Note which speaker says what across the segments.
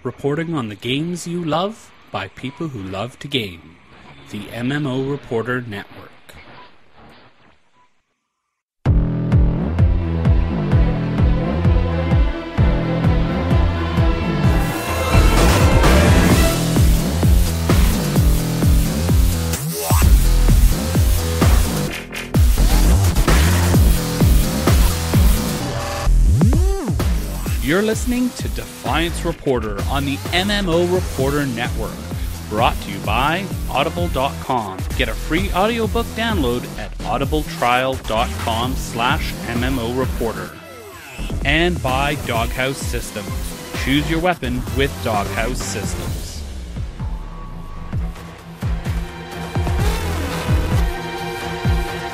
Speaker 1: reporting on the games you love by people who love to game. The MMO Reporter Network. You're listening to Defiance Reporter on the MMO Reporter Network, brought to you by Audible.com. Get a free audiobook download at audibletrial.com/MMO Reporter. And by Doghouse Systems. Choose your weapon with Doghouse Systems.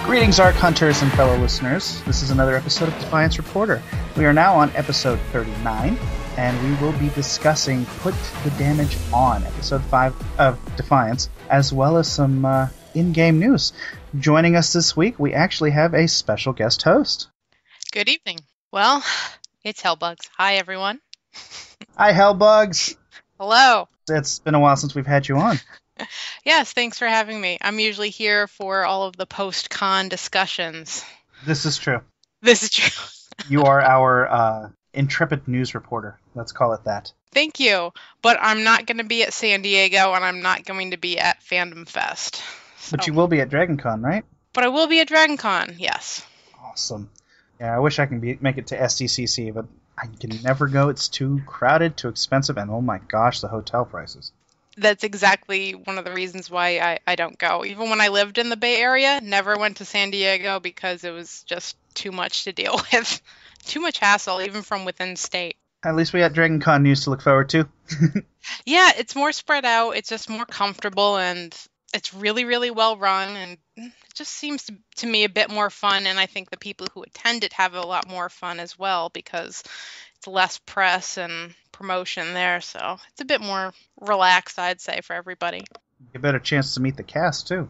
Speaker 2: Greetings, Arkhunters and fellow listeners. This is another episode of Defiance Reporter. We are now on episode 39, and we will be discussing Put the Damage On, episode 5 of Defiance, as well as some in-game news. Joining us this week, we actually have a special guest host.
Speaker 3: Good evening. Well, it's Hellbugs. Hi, everyone.
Speaker 2: Hi, Hellbugs.
Speaker 3: Hello.
Speaker 2: It's been a while since we've had you on.
Speaker 3: Yes, thanks for having me. I'm usually here for all of the post-con discussions.
Speaker 2: This is true.
Speaker 3: This is true.
Speaker 2: You are our intrepid news reporter. Let's call it that.
Speaker 3: Thank you. But I'm not going to be at San Diego, and I'm not going to be at Fandom Fest.
Speaker 2: But you will be at DragonCon, right?
Speaker 3: But I will be at DragonCon, yes.
Speaker 2: Awesome. Yeah, I wish I can make it to SDCC, but I can never go. It's too crowded, too expensive, and oh my gosh, the hotel prices.
Speaker 3: That's exactly one of the reasons why I don't go. Even when I lived in the Bay Area, never went to San Diego because it was just too much to deal with. Too much hassle, even from within state.
Speaker 2: At least we got DragonCon news to look forward to.
Speaker 3: Yeah, it's more spread out. It's just more comfortable, and it's really, really well run. And it just seems to me a bit more fun. And I think the people who attend it have a lot more fun as well because it's less press and promotion there, so it's a bit more relaxed, I'd say, for everybody.
Speaker 2: A better chance to meet the cast too.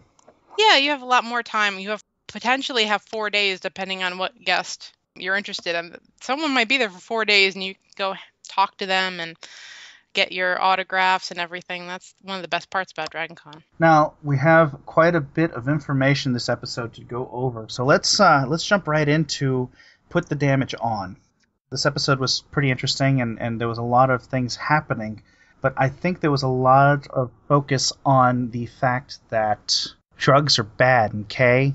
Speaker 3: Yeah, you have a lot more time. You have potentially have 4 days depending on what guest you're interested in. Someone might be there for 4 days and you go talk to them and get your autographs and everything. That's one of the best parts about DragonCon.
Speaker 2: Now, we have quite a bit of information this episode to go over, so let's jump right into Put the Damage On. This episode was pretty interesting, and there was a lot of things happening, but I think there was a lot of focus on the fact that drugs are bad, okay?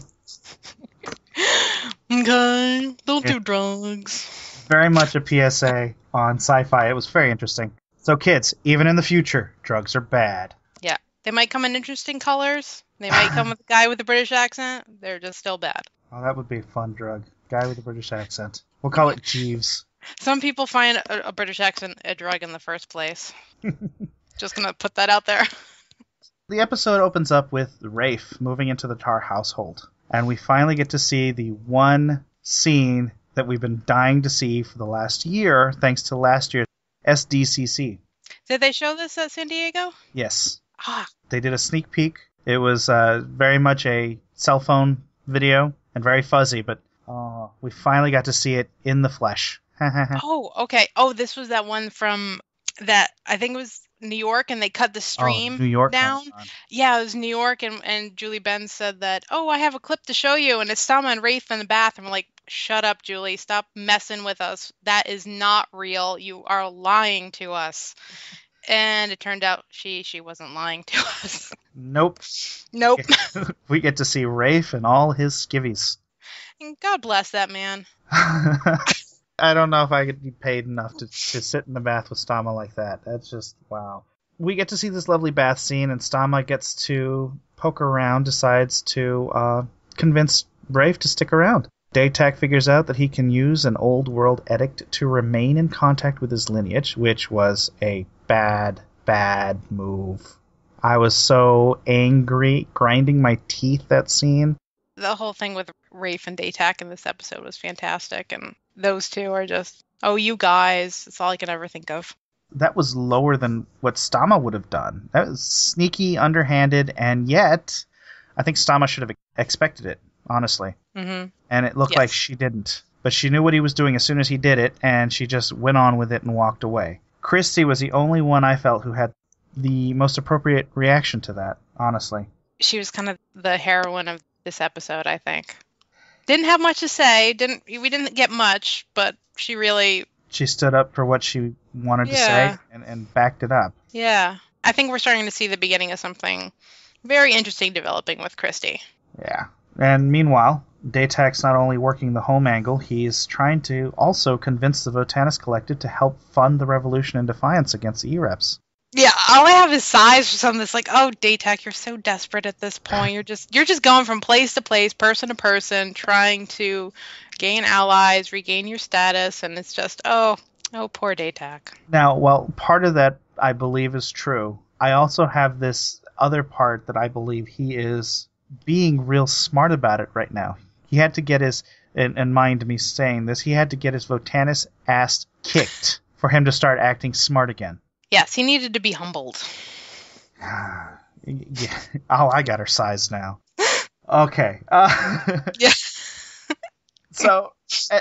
Speaker 3: Okay, don't do drugs.
Speaker 2: Very much a PSA on sci-fi. It was very interesting. So kids, even in the future, drugs are bad.
Speaker 3: Yeah, they might come in interesting colors. They might come with a guy with a British accent. They're just still bad.
Speaker 2: Oh, that would be a fun drug. Guy with a British accent. We'll call it Jeeves.
Speaker 3: Some people find a British accent a drug in the first place. Just gonna put that out there.
Speaker 2: The episode opens up with Rafe moving into the Tar household. And we finally get to see the one scene that we've been dying to see for the last year, thanks to last year's SDCC.
Speaker 3: Did they show this at San Diego?
Speaker 2: Yes.
Speaker 3: Ah.
Speaker 2: They did a sneak peek. It was very much a cell phone video and very fuzzy, but we finally got to see it in the flesh.
Speaker 3: Oh, okay. Oh, this was that one from that, I think it was New York, and they cut the stream
Speaker 2: New York
Speaker 3: down. Yeah, it was New York, and Julie Benz said that, oh, I have a clip to show you, and it's Sama and Rafe in the bath. And we're like, shut up, Julie. Stop messing with us. That is not real. You are lying to us. And it turned out she wasn't lying to us.
Speaker 2: Nope. We get to see Rafe and all his skivvies.
Speaker 3: And God bless that man.
Speaker 2: I don't know if I could be paid enough to sit in the bath with Stama like that. That's just, wow. We get to see this lovely bath scene, and Stama gets to poke around, decides to convince Rafe to stick around. Daytak figures out that he can use an old world edict to remain in contact with his lineage, which was a bad move. I was so angry, grinding my teeth, that scene.
Speaker 3: The whole thing with Rafe and Daytak in this episode was fantastic, and those two are just, oh, you guys, that's all I can ever think of.
Speaker 2: That was lower than what Stama would have done. That was sneaky, underhanded, and yet I think Stama should have expected it, honestly.
Speaker 3: Mm-hmm.
Speaker 2: And it looked like she didn't. But she knew what he was doing as soon as he did it, and she just went on with it and walked away. Christy was the only one I felt who had the most appropriate reaction to that, honestly.
Speaker 3: She was kind of the heroine of this episode, I think. Didn't have much to say. We didn't get much, but she really...
Speaker 2: She stood up for what she wanted to say and backed it up.
Speaker 3: Yeah. I think we're starting to see the beginning of something very interesting developing with Christy.
Speaker 2: Yeah. And meanwhile, Daytak's not only working the home angle, he's trying to also convince the Votanus Collective to help fund the revolution in Defiance against the E-Reps.
Speaker 3: Yeah, all I have is sighs for something that's like, oh, Daytak, you're so desperate at this point. You're just going from place to place, person to person, trying to gain allies, regain your status, and it's just, oh, poor Daytak.
Speaker 2: Now, while part of that I believe is true, I also have this other part that I believe he is being real smart about it right now. He had to get his, and mind me saying this, he had to get his Votanus ass kicked for him to start acting smart again.
Speaker 3: Yes, he needed to be humbled.
Speaker 2: Yeah. Oh, I got her size now. Okay.
Speaker 3: Yeah.
Speaker 2: So,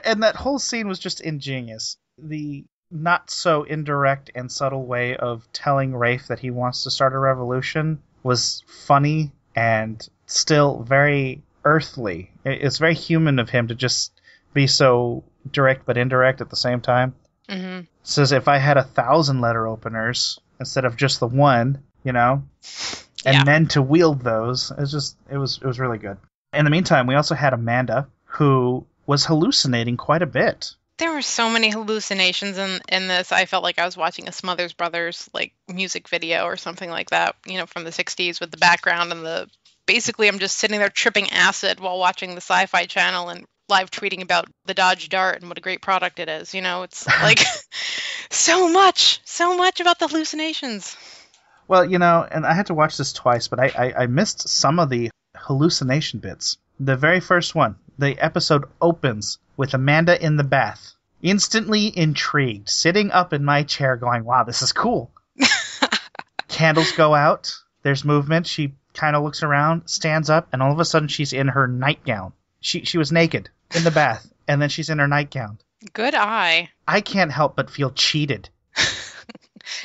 Speaker 2: and that whole scene was just ingenious. The not so indirect and subtle way of telling Rafe that he wants to start a revolution was funny and still very earthly. It's very human of him to just be so direct but indirect at the same time.
Speaker 3: Mm-hmm.
Speaker 2: Says if I had 1,000 letter openers instead of just the one, and then to wield those, it was really good. In the meantime, we also had Amanda, who was hallucinating quite a bit.
Speaker 3: There were so many hallucinations in this. I felt like I was watching a Smothers Brothers music video or something like that, from the 60s with the background and basically I'm just sitting there tripping acid while watching the Sci-Fi Channel and live tweeting about the Dodge Dart and what a great product it is. It's like so much about the hallucinations.
Speaker 2: Well, and I had to watch this twice, but I missed some of the hallucination bits. The very first one, the episode opens with Amanda in the bath, instantly intrigued, sitting up in my chair going, wow, this is cool. Candles go out, there's movement, she kind of looks around, stands up, and all of a sudden she's in her nightgown. She was naked in the bath, and then she's in her nightgown.
Speaker 3: Good eye.
Speaker 2: I can't help but feel cheated.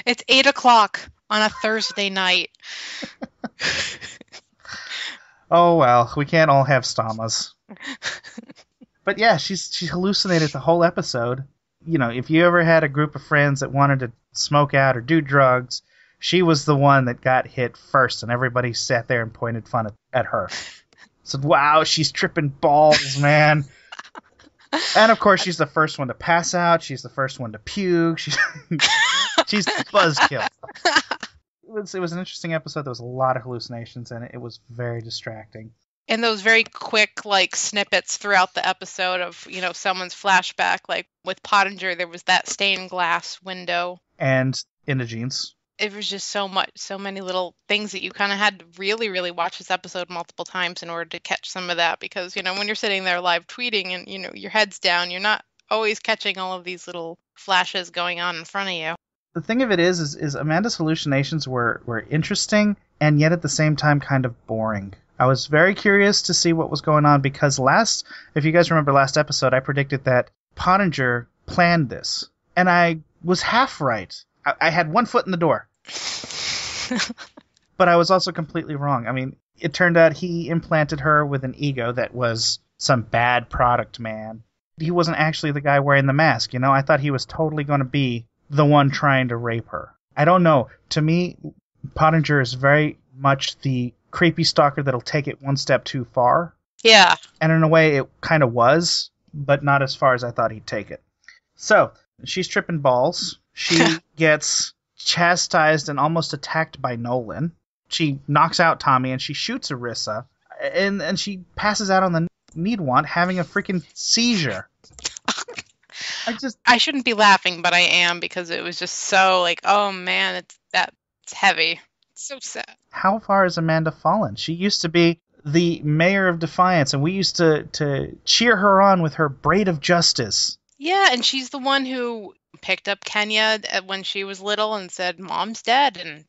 Speaker 3: It's 8:00 on a Thursday night.
Speaker 2: Oh, well, we can't all have stamas. But yeah, she hallucinated the whole episode. If you ever had a group of friends that wanted to smoke out or do drugs, she was the one that got hit first, and everybody sat there and pointed fun at her. Said, wow, she's tripping balls, man. And of course, she's the first one to pass out. She's the first one to puke. She's the buzzkill. It was an interesting episode. There was a lot of hallucinations in it. It was very distracting.
Speaker 3: And those very quick snippets throughout the episode of someone's flashback, with Pottinger, there was that stained glass window
Speaker 2: and Indigenes.
Speaker 3: It was just so many little things that you kind of had to really, really watch this episode multiple times in order to catch some of that. Because, when you're sitting there live tweeting and, your head's down, you're not always catching all of these little flashes going on in front of you.
Speaker 2: The thing of it is Amanda's hallucinations were interesting and yet at the same time kind of boring. I was very curious to see what was going on because if you guys remember last episode, I predicted that Pottinger planned this. And I was half right. I had one foot in the door. But I was also completely wrong. I mean, it turned out he implanted her with an ego that was some bad product man. He wasn't actually the guy wearing the mask, I thought he was totally going to be the one trying to rape her. I don't know. To me, Pottinger is very much the creepy stalker that'll take it one step too far.
Speaker 3: Yeah.
Speaker 2: And in a way, it kind of was, but not as far as I thought he'd take it. So, she's tripping balls. She gets chastised and almost attacked by Nolan. She knocks out Tommy and she shoots Arissa. And she passes out on the Needwant having a freaking seizure.
Speaker 3: I shouldn't be laughing, but I am because it was just so oh man, it's heavy. It's so sad.
Speaker 2: How far has Amanda fallen? She used to be the mayor of Defiance, and we used to cheer her on with her braid of justice.
Speaker 3: Yeah, and she's the one who picked up Kenya when she was little and said, Mom's dead, and,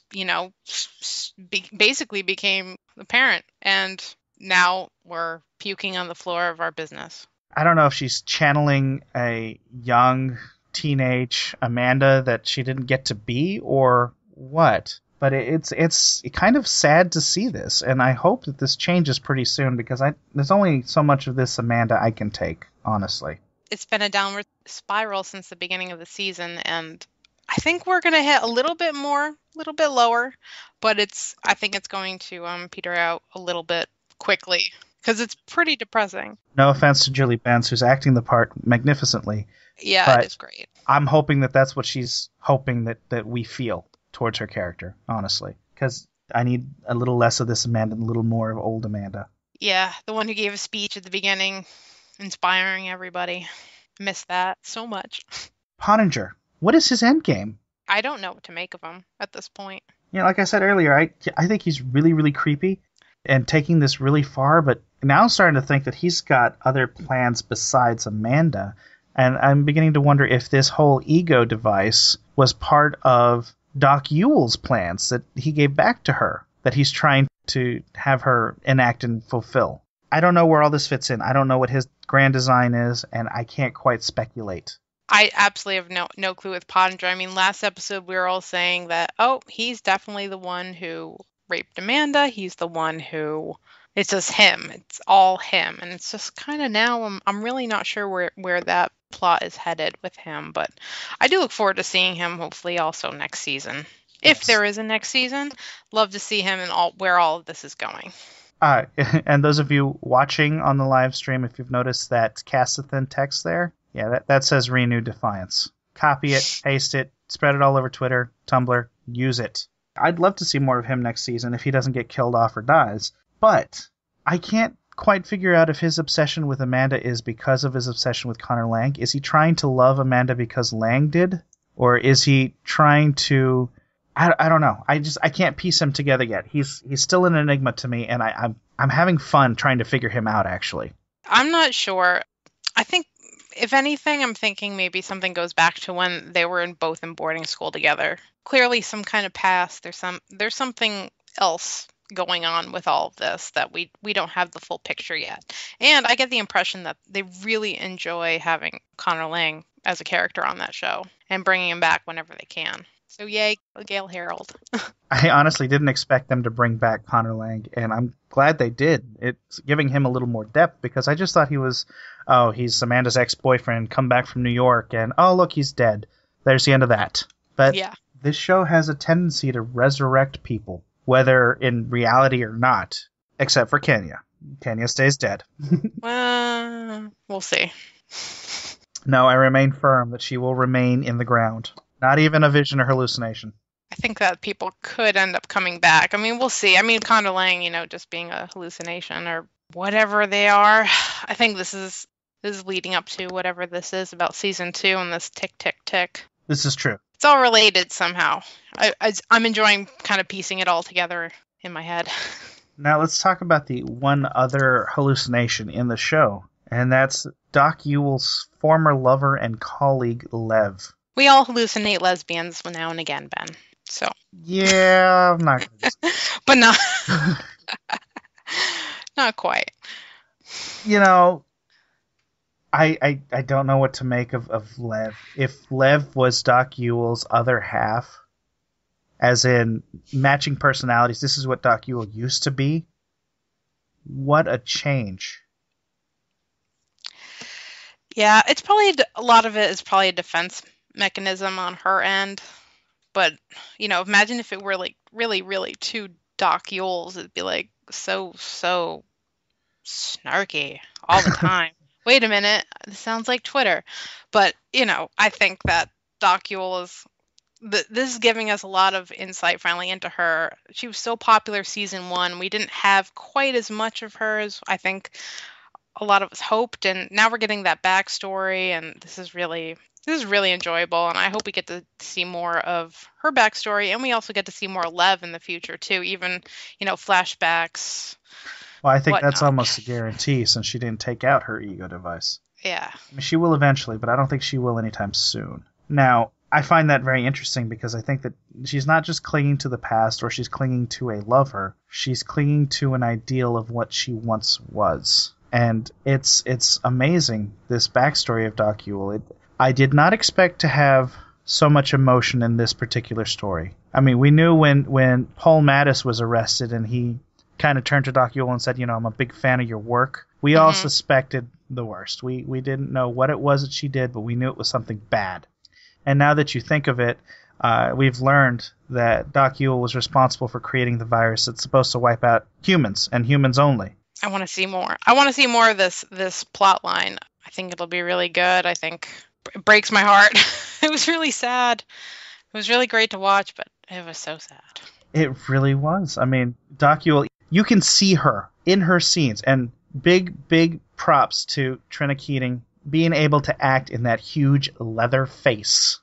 Speaker 3: basically became the parent. And now we're puking on the floor of our business.
Speaker 2: I don't know if she's channeling a young teenage Amanda that she didn't get to be, or what? But it's kind of sad to see this, and I hope that this changes pretty soon, because there's only so much of this Amanda I can take, honestly.
Speaker 3: It's been a downward spiral since the beginning of the season, and I think we're going to hit a little bit lower, but I think it's going to peter out a little bit quickly, because it's pretty depressing.
Speaker 2: No offense to Julie Benz, who's acting the part magnificently.
Speaker 3: Yeah, it is great.
Speaker 2: I'm hoping that that's what she's hoping that we feel towards her character, honestly, because I need a little less of this Amanda and a little more of old Amanda.
Speaker 3: Yeah, the one who gave a speech at the beginning, inspiring everybody. Miss that so much.
Speaker 2: Pottinger, what is his end game?
Speaker 3: I don't know what to make of him at this point.
Speaker 2: Yeah, like I said earlier, I think he's really, really creepy and taking this really far, but now I'm starting to think that he's got other plans besides Amanda, and I'm beginning to wonder if this whole ego device was part of Doc Yule's plans that he gave back to her, that he's trying to have her enact and fulfill. I don't know where all this fits in. I don't know what his grand design is, and I can't quite speculate.
Speaker 3: I absolutely have no clue with Pottinger. I mean, last episode we were all saying that, he's definitely the one who raped Amanda. He's the one who... It's just him. It's all him. And it's just kind of now I'm really not sure where that plot is headed with him. But I do look forward to seeing him hopefully also next season. Yes. If there is a next season, love to see him and where all of this is going.
Speaker 2: And those of you watching on the live stream, if you've noticed that Castithan text there, yeah, that says Renew Defiance. Copy it, paste it, spread it all over Twitter, Tumblr, use it. I'd love to see more of him next season if he doesn't get killed off or dies. But I can't quite figure out if his obsession with Amanda is because of his obsession with Connor Lang. Is he trying to love Amanda because Lang did? Or is he trying to... I don't know. I can't piece him together yet. He's still an enigma to me, and I'm having fun trying to figure him out, actually. I'm
Speaker 3: not sure. I think, if anything, I'm thinking maybe something goes back to when they were both in boarding school together. Clearly some kind of past. There's something else going on with all of this that we don't have the full picture yet. And I get the impression that they really enjoy having Connor Lang as a character on that show and bringing him back whenever they can. So yay, Gail Harold.
Speaker 2: I honestly didn't expect them to bring back Connor Lang, and I'm glad they did. It's giving him a little more depth, because I just thought he's Amanda's ex-boyfriend, come back from New York, and look, he's dead. There's the end of that. But yeah. This show has a tendency to resurrect people, whether in reality or not, except for Kenya. Kenya stays dead.
Speaker 3: We'll see.
Speaker 2: No, I remain firm that she will remain in the ground. Not even a vision or hallucination.
Speaker 3: I think that people could end up coming back. I mean, we'll see. I mean, Connor Lang, just being a hallucination or whatever they are. I think this is leading up to whatever this is about season 2 and this tick, tick, tick.
Speaker 2: This is true.
Speaker 3: It's all related somehow. I'm enjoying kind of piecing it all together in my head.
Speaker 2: Now let's talk about the one other hallucination in the show, and that's Doc Yule's former lover and colleague, Lev.
Speaker 3: We all hallucinate lesbians now and again, Ben. So
Speaker 2: yeah, I'm not gonna
Speaker 3: but not not quite.
Speaker 2: I don't know what to make of Lev. If Lev was Doc Yule's other half, as in matching personalities, this is what Doc Yule used to be. What a change.
Speaker 3: Yeah, it's probably a lot of it is probably a defense mechanism on her end, but imagine if it were like really, really two Doc Yules. It'd be like so snarky all the time. Wait a minute, this sounds like Twitter. But I think that Doc Yule is this is giving us a lot of insight finally into her. She was so popular season 1. We didn't have quite as much of her as I think a lot of us hoped, and now we're getting that backstory, and this is really enjoyable, and I hope we get to see more of her backstory, and we also get to see more Lev in the future too, even flashbacks.
Speaker 2: Well, I think that's almost a guarantee, since she didn't take out her ego device.
Speaker 3: Yeah.
Speaker 2: I mean, she will eventually, but I don't think she will anytime soon. Now, I find that very interesting, because I think that she's not just clinging to the past, or she's clinging to a lover. She's clinging to an ideal of what she once was. And it's amazing, this backstory of Doc Yule. I did not expect to have so much emotion in this particular story. I mean, we knew when Paul Mattis was arrested and he kind of turned to Doc Yule and said, I'm a big fan of your work. We all suspected the worst. We didn't know what it was that she did, but we knew it was something bad. And now that you think of it, we've learned that Doc Yule was responsible for creating the virus that's supposed to wipe out humans and humans only.
Speaker 3: I want to see more. I want to see more of this plot line. I think it'll be really good. I think it breaks my heart. It was really sad. It was really great to watch, but it was so sad.
Speaker 2: It really was. I mean, Doc Yule, you can see her in her scenes, and big props to Trina Keating being able to act in that huge leather face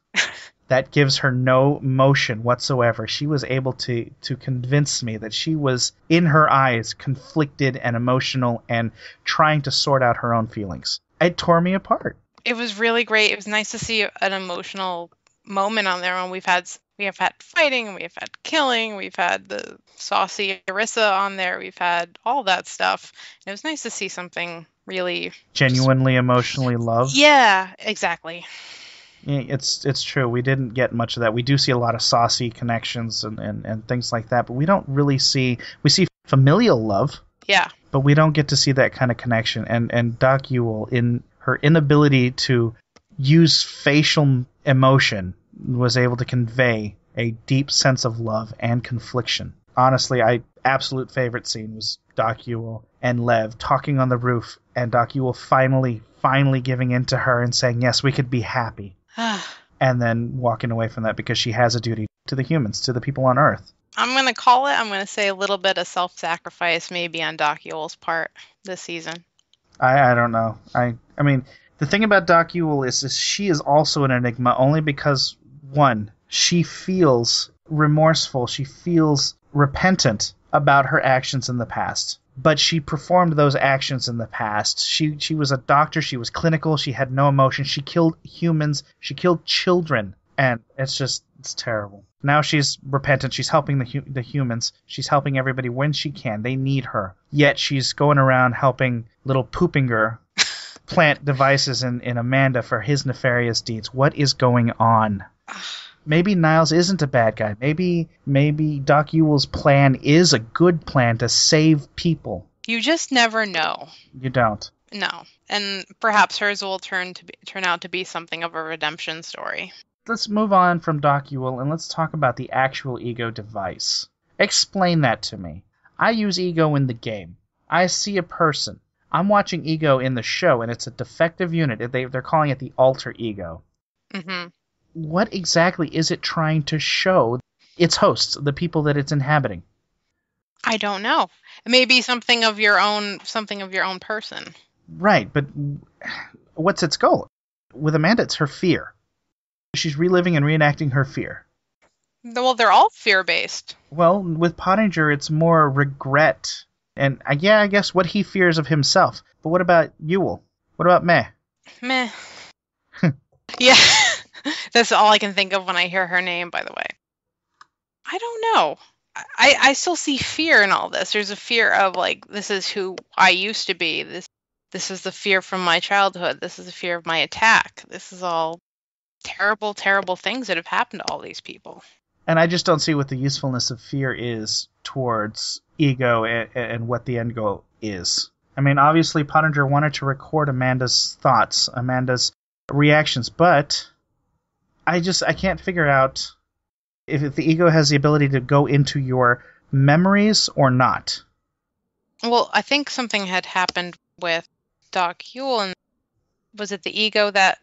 Speaker 2: that gives her no motion whatsoever. She was able to convince me that she was, in her eyes, conflicted and emotional and trying to sort out her own feelings. It tore me apart. It
Speaker 3: was really great. It was nice to see an emotional moment on there. And we have had fighting, we've had killing, we've had the saucy Arissa on there, we've had all that stuff. And it was nice to see something really
Speaker 2: genuinely emotionally loved.
Speaker 3: Yeah, exactly.
Speaker 2: Yeah, it's true. We didn't get much of that. We do see a lot of saucy connections and things like that, but we don't really see. We see familial love.
Speaker 3: Yeah.
Speaker 2: But we don't get to see that kind of connection. And Doc Yule, in her inability to use facial emotion, was able to convey a deep sense of love and confliction. Honestly, absolute favorite scene was Doc Yule and Lev talking on the roof, and Doc Yule finally giving in to her and saying, yes, we could be happy. And then walking away from that because she has a duty to the humans, to the people on Earth.
Speaker 3: I'm going to call it. I'm going to say a little bit of self-sacrifice maybe on Doc Yule's part this season.
Speaker 2: I don't know. I mean, the thing about Doc Yule is she is also an enigma only because, one, she feels remorseful. She feels repentant about her actions in the past. But she performed those actions in the past. She was a doctor. She was clinical. She had no emotion. She killed humans. She killed children. And it's terrible. Now she's repentant. She's helping the humans. She's helping everybody when she can. They need her. Yet she's going around helping little Poopinger plant devices in Amanda for his nefarious deeds. What is going on? Maybe Niles isn't a bad guy. Maybe Doc Yule's plan is a good plan to save people.
Speaker 3: You just never know.
Speaker 2: You don't.
Speaker 3: No. And perhaps hers will turn out to be something of a redemption story.
Speaker 2: Let's move on from Doc Yule and let's talk about the actual Ego device. Explain that to me. I use Ego in the game. I see a person. I'm watching Ego in the show, and it's a defective unit. They're calling it the alter Ego.
Speaker 3: Mm-hmm.
Speaker 2: What exactly is it trying to show its hosts, the people that it's inhabiting?
Speaker 3: I don't know. Maybe something of your own person.
Speaker 2: Right, but what's its goal? With Amanda, it's her fear. She's reliving and reenacting her fear.
Speaker 3: Well, they're all fear-based.
Speaker 2: Well, with Pottinger, it's more regret. And, I guess what he fears of himself. But what about Yule? What about Meh?
Speaker 3: Meh. Yeah. That's all I can think of when I hear her name, by the way. I don't know. I still see fear in all this. There's a fear of, like, this is who I used to be. This is the fear from my childhood. This is the fear of my attack. This is all terrible, terrible things that have happened to all these people.
Speaker 2: And I just don't see what the usefulness of fear is towards Ego and what the end goal is. I mean, obviously, Pottinger wanted to record Amanda's thoughts, Amanda's reactions, but I can't figure out if the Ego has the ability to go into your memories or not.
Speaker 3: Well, I think something had happened with Doc Yule, and was it the Ego that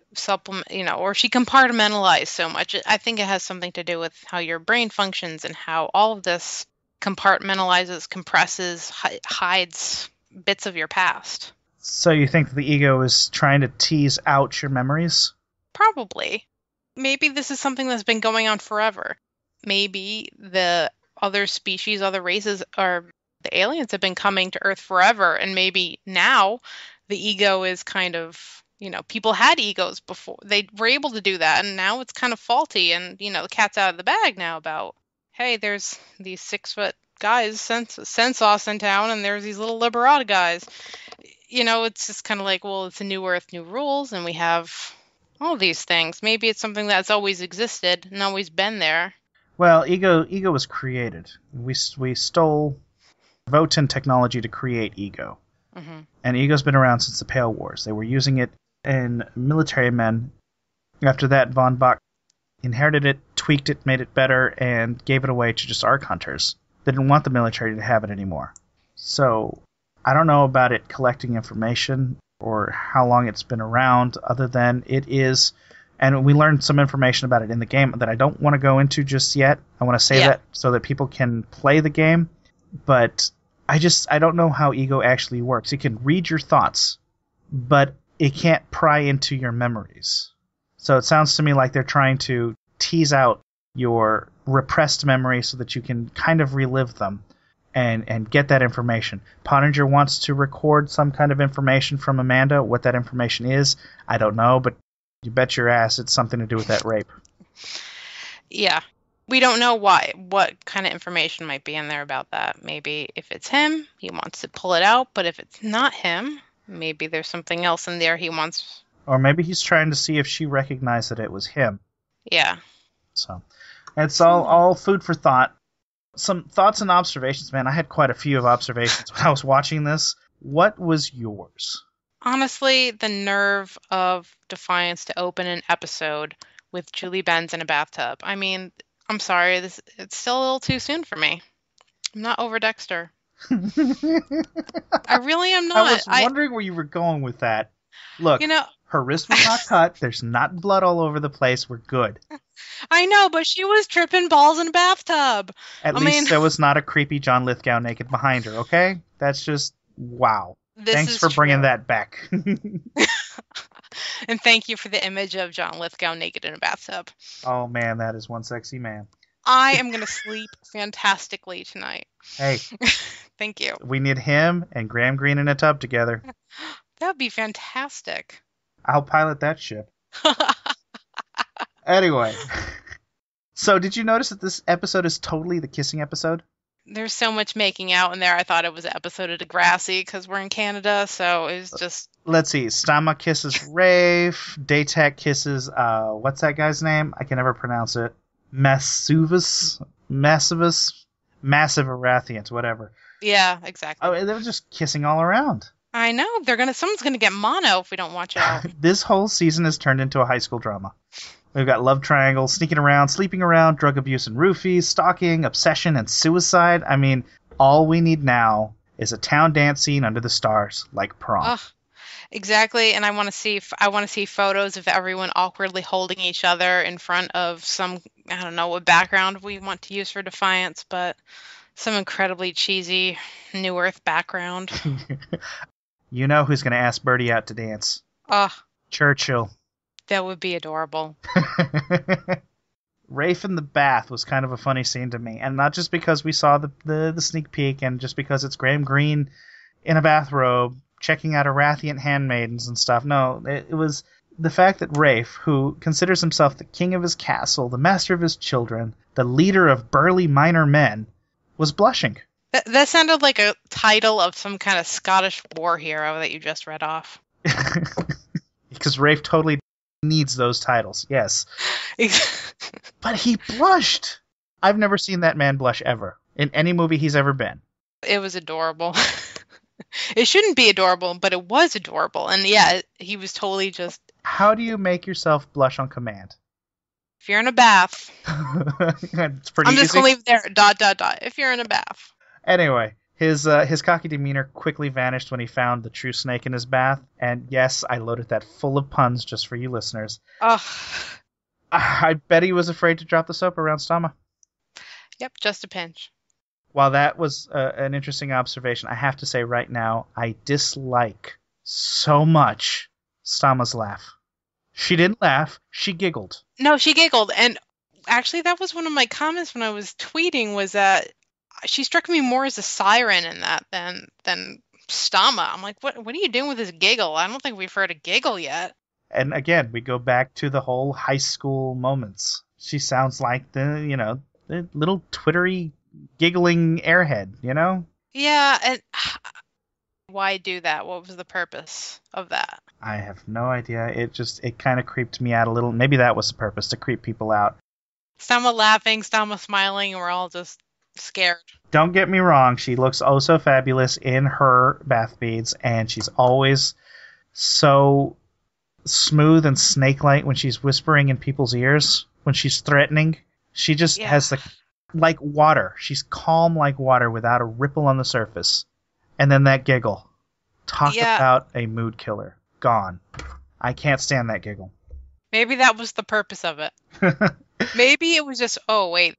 Speaker 3: or she compartmentalized so much? I think it has something to do with how your brain functions and how all of this compartmentalizes, compresses, hides bits of your past.
Speaker 2: So you think the Ego is trying to tease out your memories?
Speaker 3: Probably. Maybe this is something that's been going on forever. Maybe the other species, other races, or the aliens have been coming to Earth forever, and maybe now the Ego is kind of, people had egos before. They were able to do that, and now it's kind of faulty, and, the cat's out of the bag now about, hey, there's these 6-foot guys, Sensos in town, and there's these little Liberata guys. It's just kind of like, well, it's a new Earth, new rules, and we have all these things. Maybe it's something that's always existed and always been there.
Speaker 2: Well, ego was created. We stole Votan technology to create ego.
Speaker 3: Mm-hmm.
Speaker 2: And ego's been around since the Pale Wars. They were using it in military men. After that, von Bach inherited it, tweaked it, made it better, and gave it away to just Arkhunters. They didn't want the military to have it anymore. So, I don't know about it collecting information or how long it's been around, other than it is, and we learned some information about it in the game that I don't want to go into just yet. I want to say that so that people can play the game, but I don't know how ego actually works. It can read your thoughts, but it can't pry into your memories. So it sounds to me like they're trying to tease out your repressed memories so that you can kind of relive them and get that information. Pottinger wants to record some kind of information from Amanda. What that information is, I don't know, but you bet your ass it's something to do with that rape.
Speaker 3: Yeah. We don't know what kind of information might be in there about that. Maybe if it's him, he wants to pull it out, but if it's not him, maybe there's something else in there he wants.
Speaker 2: Or maybe he's trying to see if she recognized that it was him.
Speaker 3: Yeah.
Speaker 2: So it's all food for thought. Some thoughts and observations, man. I had quite a few of observations when I was watching this. What was yours?
Speaker 3: Honestly, the nerve of Defiance to open an episode with Julie Benz in a bathtub. I mean, I'm sorry, it's still a little too soon for me. I'm not over Dexter. I really am not.
Speaker 2: I was wondering where you were going with that. Look, her wrist was not cut. There's not blood all over the place. We're good.
Speaker 3: I know, but she was tripping balls in a bathtub.
Speaker 2: At least there was not a creepy John Lithgow naked behind her, okay? That's just, wow. Thanks for bringing that back.
Speaker 3: And thank you for the image of John Lithgow naked in a bathtub.
Speaker 2: Oh, man, that is one sexy man.
Speaker 3: I am going to sleep fantastically tonight.
Speaker 2: Hey.
Speaker 3: Thank you.
Speaker 2: We need him and Graham Greene in a tub together.
Speaker 3: That would be fantastic.
Speaker 2: I'll pilot that ship. Anyway. So did you notice that this episode is totally the kissing episode?
Speaker 3: There's so much making out in there. I thought it was an episode of Degrassi because we're in Canada, so it was just...
Speaker 2: Let's see. Stama kisses Rafe. Daytek kisses, what's that guy's name? I can never pronounce it. Massivus, Massive Arathians, whatever.
Speaker 3: Yeah, exactly.
Speaker 2: Oh, they were just kissing all around.
Speaker 3: I know. Someone's gonna get mono if we don't watch out.
Speaker 2: This whole season has turned into a high school drama. We've got love triangles, sneaking around, sleeping around, drug abuse and roofies, stalking, obsession, and suicide. I mean, all we need now is a town dance scene under the stars, like prom.
Speaker 3: Ugh, exactly, and I want to see photos of everyone awkwardly holding each other in front of some, I don't know what background we want to use for Defiance, but some incredibly cheesy New Earth background.
Speaker 2: You know who's going to ask Birdie out to dance? Churchill.
Speaker 3: That would be adorable.
Speaker 2: Rafe in the bath was kind of a funny scene to me, and not just because we saw the sneak peek and just because it's Graham Greene in a bathrobe checking out Arathian handmaidens and stuff. No, it was the fact that Rafe, who considers himself the king of his castle, the master of his children, the leader of burly minor men, was blushing.
Speaker 3: That sounded like a title of some kind of Scottish war hero that you just read off.
Speaker 2: Because Rafe totally needs those titles, yes. But he blushed. I've never seen that man blush ever in any movie he's ever been.
Speaker 3: It was adorable. It shouldn't be adorable, but it was adorable. And yeah, he was totally just...
Speaker 2: How do you make yourself blush on command?
Speaker 3: If you're in a bath.
Speaker 2: It's pretty
Speaker 3: I'm just
Speaker 2: easy.
Speaker 3: going to leave it there, ... If you're in a bath.
Speaker 2: Anyway, his cocky demeanor quickly vanished when he found the true snake in his bath. And yes, I loaded that full of puns just for you listeners. I bet he was afraid to drop the soap around Stama.
Speaker 3: Yep, just a pinch.
Speaker 2: While that was an interesting observation, I have to say right now, I dislike so much Stama's laugh. She didn't laugh, she giggled.
Speaker 3: No, she giggled. And actually, that was one of my comments when I was tweeting, was that she struck me more as a siren in that than Stama. I'm like, what are you doing with this giggle? I don't think we've heard a giggle yet. And again, we go back to the whole high school moments. She sounds like the little twittery, giggling airhead, you know? Yeah, and why do that? What was the purpose of that?
Speaker 2: I have no idea. It kind of creeped me out a little. Maybe that was the purpose, to creep people out.
Speaker 3: Stama laughing, Stama smiling, and we're all just scared.
Speaker 2: Don't get me wrong. She looks oh so fabulous in her bath beads, and she's always so smooth and snake-like when she's whispering in people's ears, when she's threatening. She just has like water. She's calm like water without a ripple on the surface. And then that giggle. Talk about a mood killer. Gone. I can't stand that giggle.
Speaker 3: Maybe that was the purpose of it. Maybe it was just, oh, wait,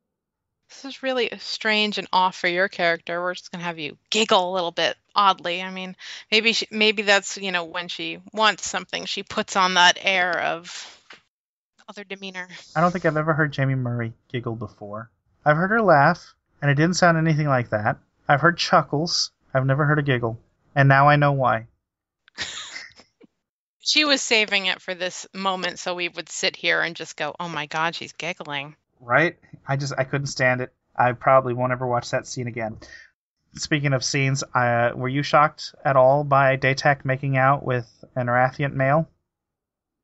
Speaker 3: this is really strange and off for your character. We're just going to have you giggle a little bit oddly. I mean, maybe that's, when she wants something, she puts on that air of other demeanor.
Speaker 2: I don't think I've ever heard Jamie Murray giggle before. I've heard her laugh, and it didn't sound anything like that. I've heard chuckles. I've never heard a giggle. And now I know why.
Speaker 3: She was saving it for this moment so we would sit here and just go, oh my God, she's giggling.
Speaker 2: Right? I couldn't stand it. I probably won't ever watch that scene again. Speaking of scenes, were you shocked at all by Datak making out with an Arathian male?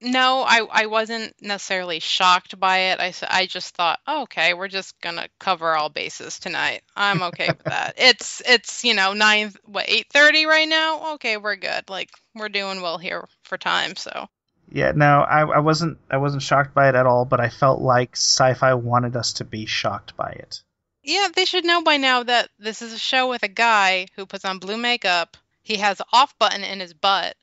Speaker 3: No, I wasn't necessarily shocked by it. I just thought, oh, okay, we're just gonna cover all bases tonight. I'm okay with that. It's 8:30 right now. Okay, we're good. Like, we're doing well here for time. So
Speaker 2: yeah, no, I wasn't shocked by it at all. But I felt like Sci-Fi wanted us to be shocked by it.
Speaker 3: Yeah, they should know by now that this is a show with a guy who puts on blue makeup. He has an off button in his butt.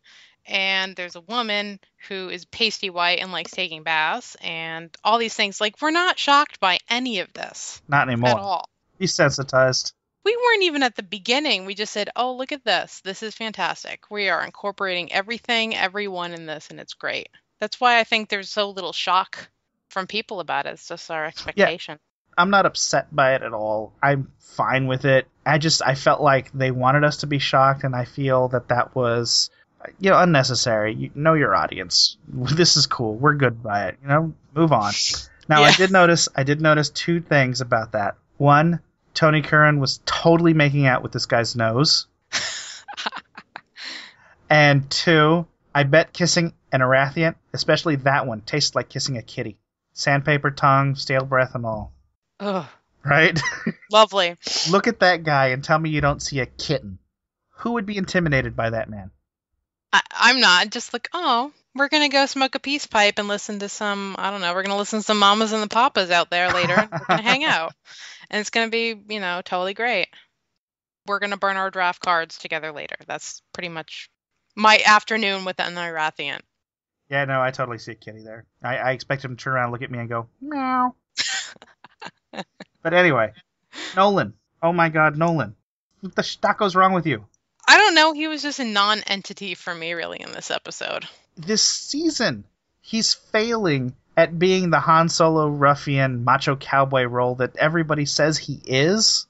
Speaker 3: And there's a woman who is pasty white and likes taking baths and all these things. Like, we're not shocked by any of this.
Speaker 2: Not anymore.
Speaker 3: At all.
Speaker 2: Desensitized.
Speaker 3: We weren't even at the beginning. We just said, oh, look at this. This is fantastic. We are incorporating everything, everyone in this, and it's great. That's why I think there's so little shock from people about it. It's just our expectation.
Speaker 2: Yeah, I'm not upset by it at all. I'm fine with it. I felt like they wanted us to be shocked, and I feel that was... unnecessary. You know your audience. This is cool. We're good by it. Move on. Now, yeah. I did notice two things about that. One, Tony Curran was totally making out with this guy's nose. And two, I bet kissing an Arathian, especially that one, tastes like kissing a kitty. Sandpaper tongue, stale breath, and all.
Speaker 3: Ugh.
Speaker 2: Right?
Speaker 3: Lovely.
Speaker 2: Look at that guy and tell me you don't see a kitten. Who would be intimidated by that man?
Speaker 3: I'm not. Just like, oh, we're going to go smoke a peace pipe and listen to some, I don't know, we're going to listen to some mamas and the papas out there later. And we're going to hang out. And it's going to be, totally great. We're going to burn our draft cards together later. That's pretty much my afternoon with an Arathian.
Speaker 2: Yeah, no, I totally see a kitty there. I expect him to turn around and look at me and go, meow. But anyway, Nolan. Oh my God, Nolan. What the stacko's wrong with you?
Speaker 3: I don't know. He was just a non-entity for me, really, in this episode.
Speaker 2: This season, he's failing at being the Han Solo ruffian macho cowboy role that everybody says he is,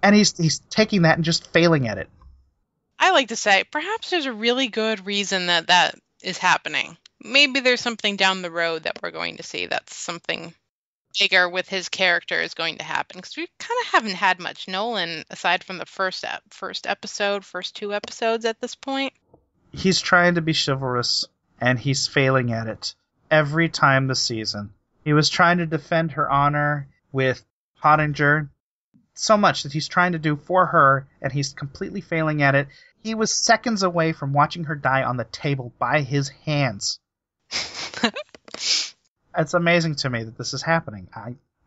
Speaker 2: and he's taking that and just failing at it.
Speaker 3: I like to say, perhaps there's a really good reason that is happening. Maybe there's something down the road that we're going to see that's something bigger with his character is going to happen, because we kind of haven't had much Nolan aside from the first two episodes at this point.
Speaker 2: He's trying to be chivalrous, and he's failing at it every time this season. He was trying to defend her honor with Pottinger so much that he's trying to do for her, and he's completely failing at it. He was seconds away from watching her die on the table by his hands. It's amazing to me that this is happening.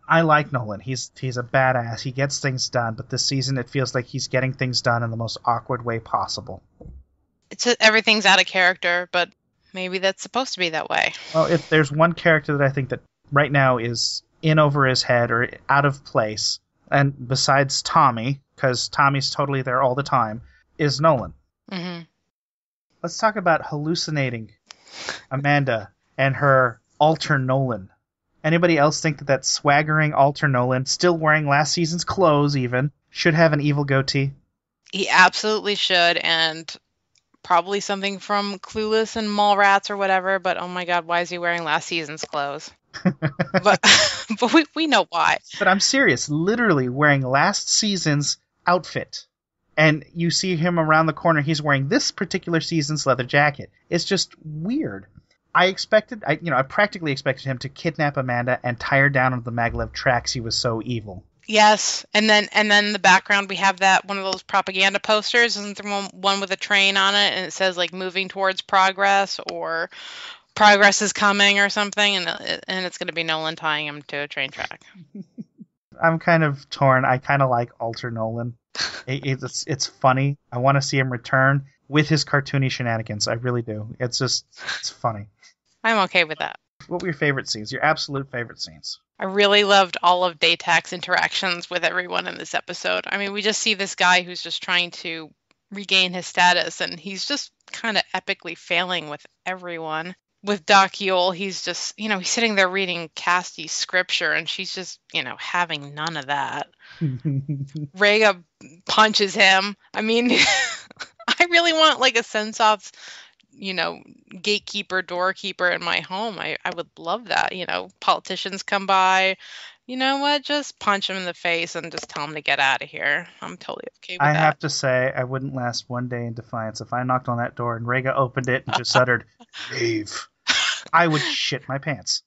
Speaker 2: I like Nolan. He's a badass. He gets things done, but this season it feels like he's getting things done in the most awkward way possible.
Speaker 3: Everything's out of character, but maybe that's supposed to be that way.
Speaker 2: Well, if there's one character that I think that right now is in over his head or out of place, and besides Tommy, because Tommy's totally there all the time, is Nolan.
Speaker 3: Mm-hmm.
Speaker 2: Let's talk about hallucinating Amanda and her alter Nolan. Anybody else think that swaggering alter Nolan, still wearing last season's clothes even, should have an evil goatee?
Speaker 3: He absolutely should, and probably something from Clueless and Mallrats or whatever, but oh my God, why is he wearing last season's clothes? but we know why.
Speaker 2: But I'm serious, literally wearing last season's outfit. And you see him around the corner. He's wearing this particular season's leather jacket. It's just weird. I practically expected him to kidnap Amanda and tie her down on the maglev tracks. He was so evil.
Speaker 3: Yes, and then in the background we have that one of those propaganda posters, isn't there one with a train on it, and it says like moving towards progress or progress is coming or something, and it's going to be Nolan tying him to a train track.
Speaker 2: I'm kind of torn. I kind of like Alter Nolan. It's funny. I want to see him return with his cartoony shenanigans. I really do. It's funny.
Speaker 3: I'm okay with that.
Speaker 2: What were your favorite scenes? Your absolute favorite scenes?
Speaker 3: I really loved all of Daytak's interactions with everyone in this episode. I mean, we just see this guy who's just trying to regain his status, and he's just kind of epically failing with everyone. With Doc Yule, he's just, he's sitting there reading Cassie's scripture, and she's just, having none of that. Rhaegar punches him. I mean, I really want like a Sensoft's, gatekeeper, doorkeeper in my home. I would love that. Politicians come by. You know what? Just punch him in the face and just tell him to get out of here. I'm totally okay with that.
Speaker 2: I have to say, I wouldn't last one day in Defiance if I knocked on that door and Rhaegar opened it and just uttered, "Leave." I would shit my pants.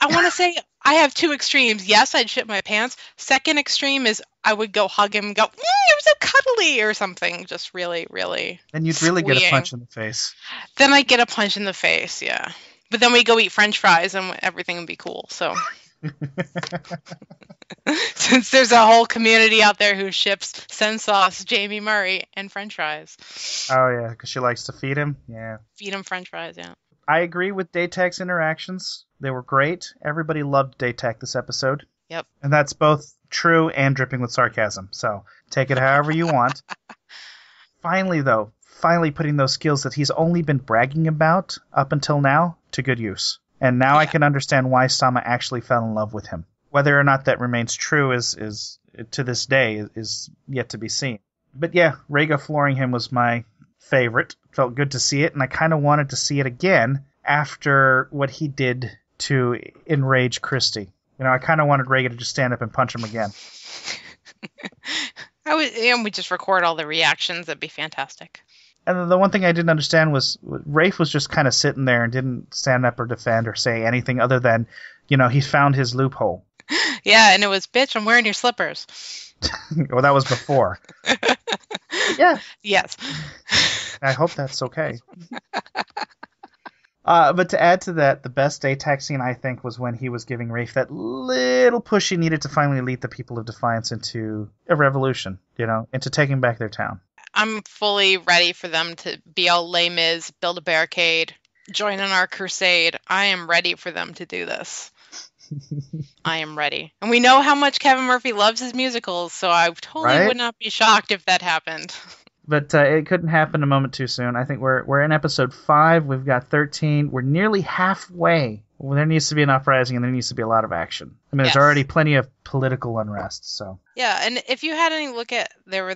Speaker 3: I want to say I have two extremes. Yes, I'd shit my pants. Second extreme is I would go hug him and go, "You're so cuddly," or something. Just really, really.
Speaker 2: Then you'd really get a punch in the face.
Speaker 3: Then I'd get a punch in the face, yeah. But then we go eat French fries and everything would be cool. So, since there's a whole community out there who ships Sensoft's, Jamie Murray, and French fries.
Speaker 2: Oh yeah, because she likes to feed him. Yeah.
Speaker 3: Feed him French fries, yeah.
Speaker 2: I agree with Daytak's interactions. They were great. Everybody loved Daytak this episode.
Speaker 3: Yep.
Speaker 2: And that's both true and dripping with sarcasm. So take it however you want. Finally putting those skills that he's only been bragging about up until now to good use. And now I can understand why Stama actually fell in love with him. Whether or not that remains true is to this day is yet to be seen. But yeah, Rhaegar flooring him was my favorite. Felt good to see it, and I kind of wanted to see it again after what he did to enrage Christy. I kind of wanted Rhaegar to just stand up and punch him again.
Speaker 3: We just record all the reactions. That'd be fantastic.
Speaker 2: And the one thing I didn't understand was Rafe was just kind of sitting there and didn't stand up or defend or say anything other than, he found his loophole.
Speaker 3: Yeah, and it was, "Bitch, I'm wearing your slippers."
Speaker 2: Well, that was before. Yeah.
Speaker 3: Yes.
Speaker 2: I hope that's okay. But to add to that, the best Daytak scene, I think, was when he was giving Rafe that little push he needed to finally lead the people of Defiance into a revolution, into taking back their town.
Speaker 3: I'm fully ready for them to be all Les Mis, build a barricade, join in our crusade. I am ready for them to do this. I am ready. And we know how much Kevin Murphy loves his musicals, so I totally would not be shocked if that happened.
Speaker 2: But it couldn't happen a moment too soon. I think we're in episode 5. We've got 13. We're nearly halfway. Well, there needs to be an uprising, and there needs to be a lot of action. I mean, There's already plenty of political unrest, so.
Speaker 3: Yeah, and if you had any look at, there were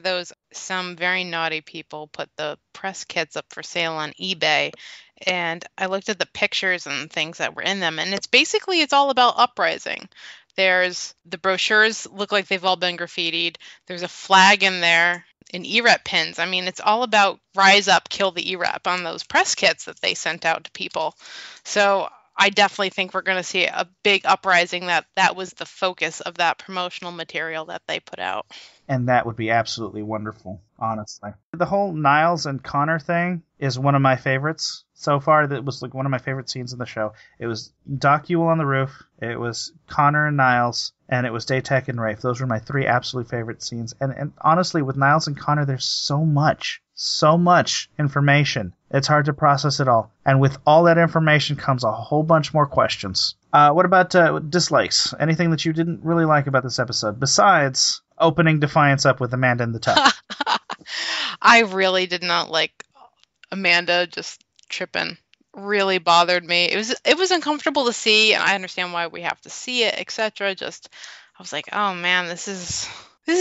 Speaker 3: some very naughty people put the press kits up for sale on eBay, and I looked at the pictures and things that were in them, and it's all about uprising. There's the brochures look like they've all been graffitied. There's a flag in there and EREP pins. I mean, it's all about rise up, kill the EREP on those press kits that they sent out to people. So I definitely think we're going to see a big uprising that was the focus of that promotional material that they put out.
Speaker 2: And that would be absolutely wonderful, honestly. The whole Niles and Connor thing is one of my favorites so far. That was like one of my favorite scenes in the show. It was Doc Yule on the roof, it was Connor and Niles, and it was Daytak and Rafe. Those were my 3 absolute favorite scenes. And honestly, with Niles and Connor, there's so much information. It's hard to process it all. And with all that information comes a whole bunch more questions. What about dislikes? Anything that you didn't really like about this episode, besides opening Defiance up with Amanda in the tub?
Speaker 3: I really did not like Amanda just tripping. Really bothered me. It was uncomfortable to see, and I understand why we have to see it, etc. Just, I was like, oh man, this is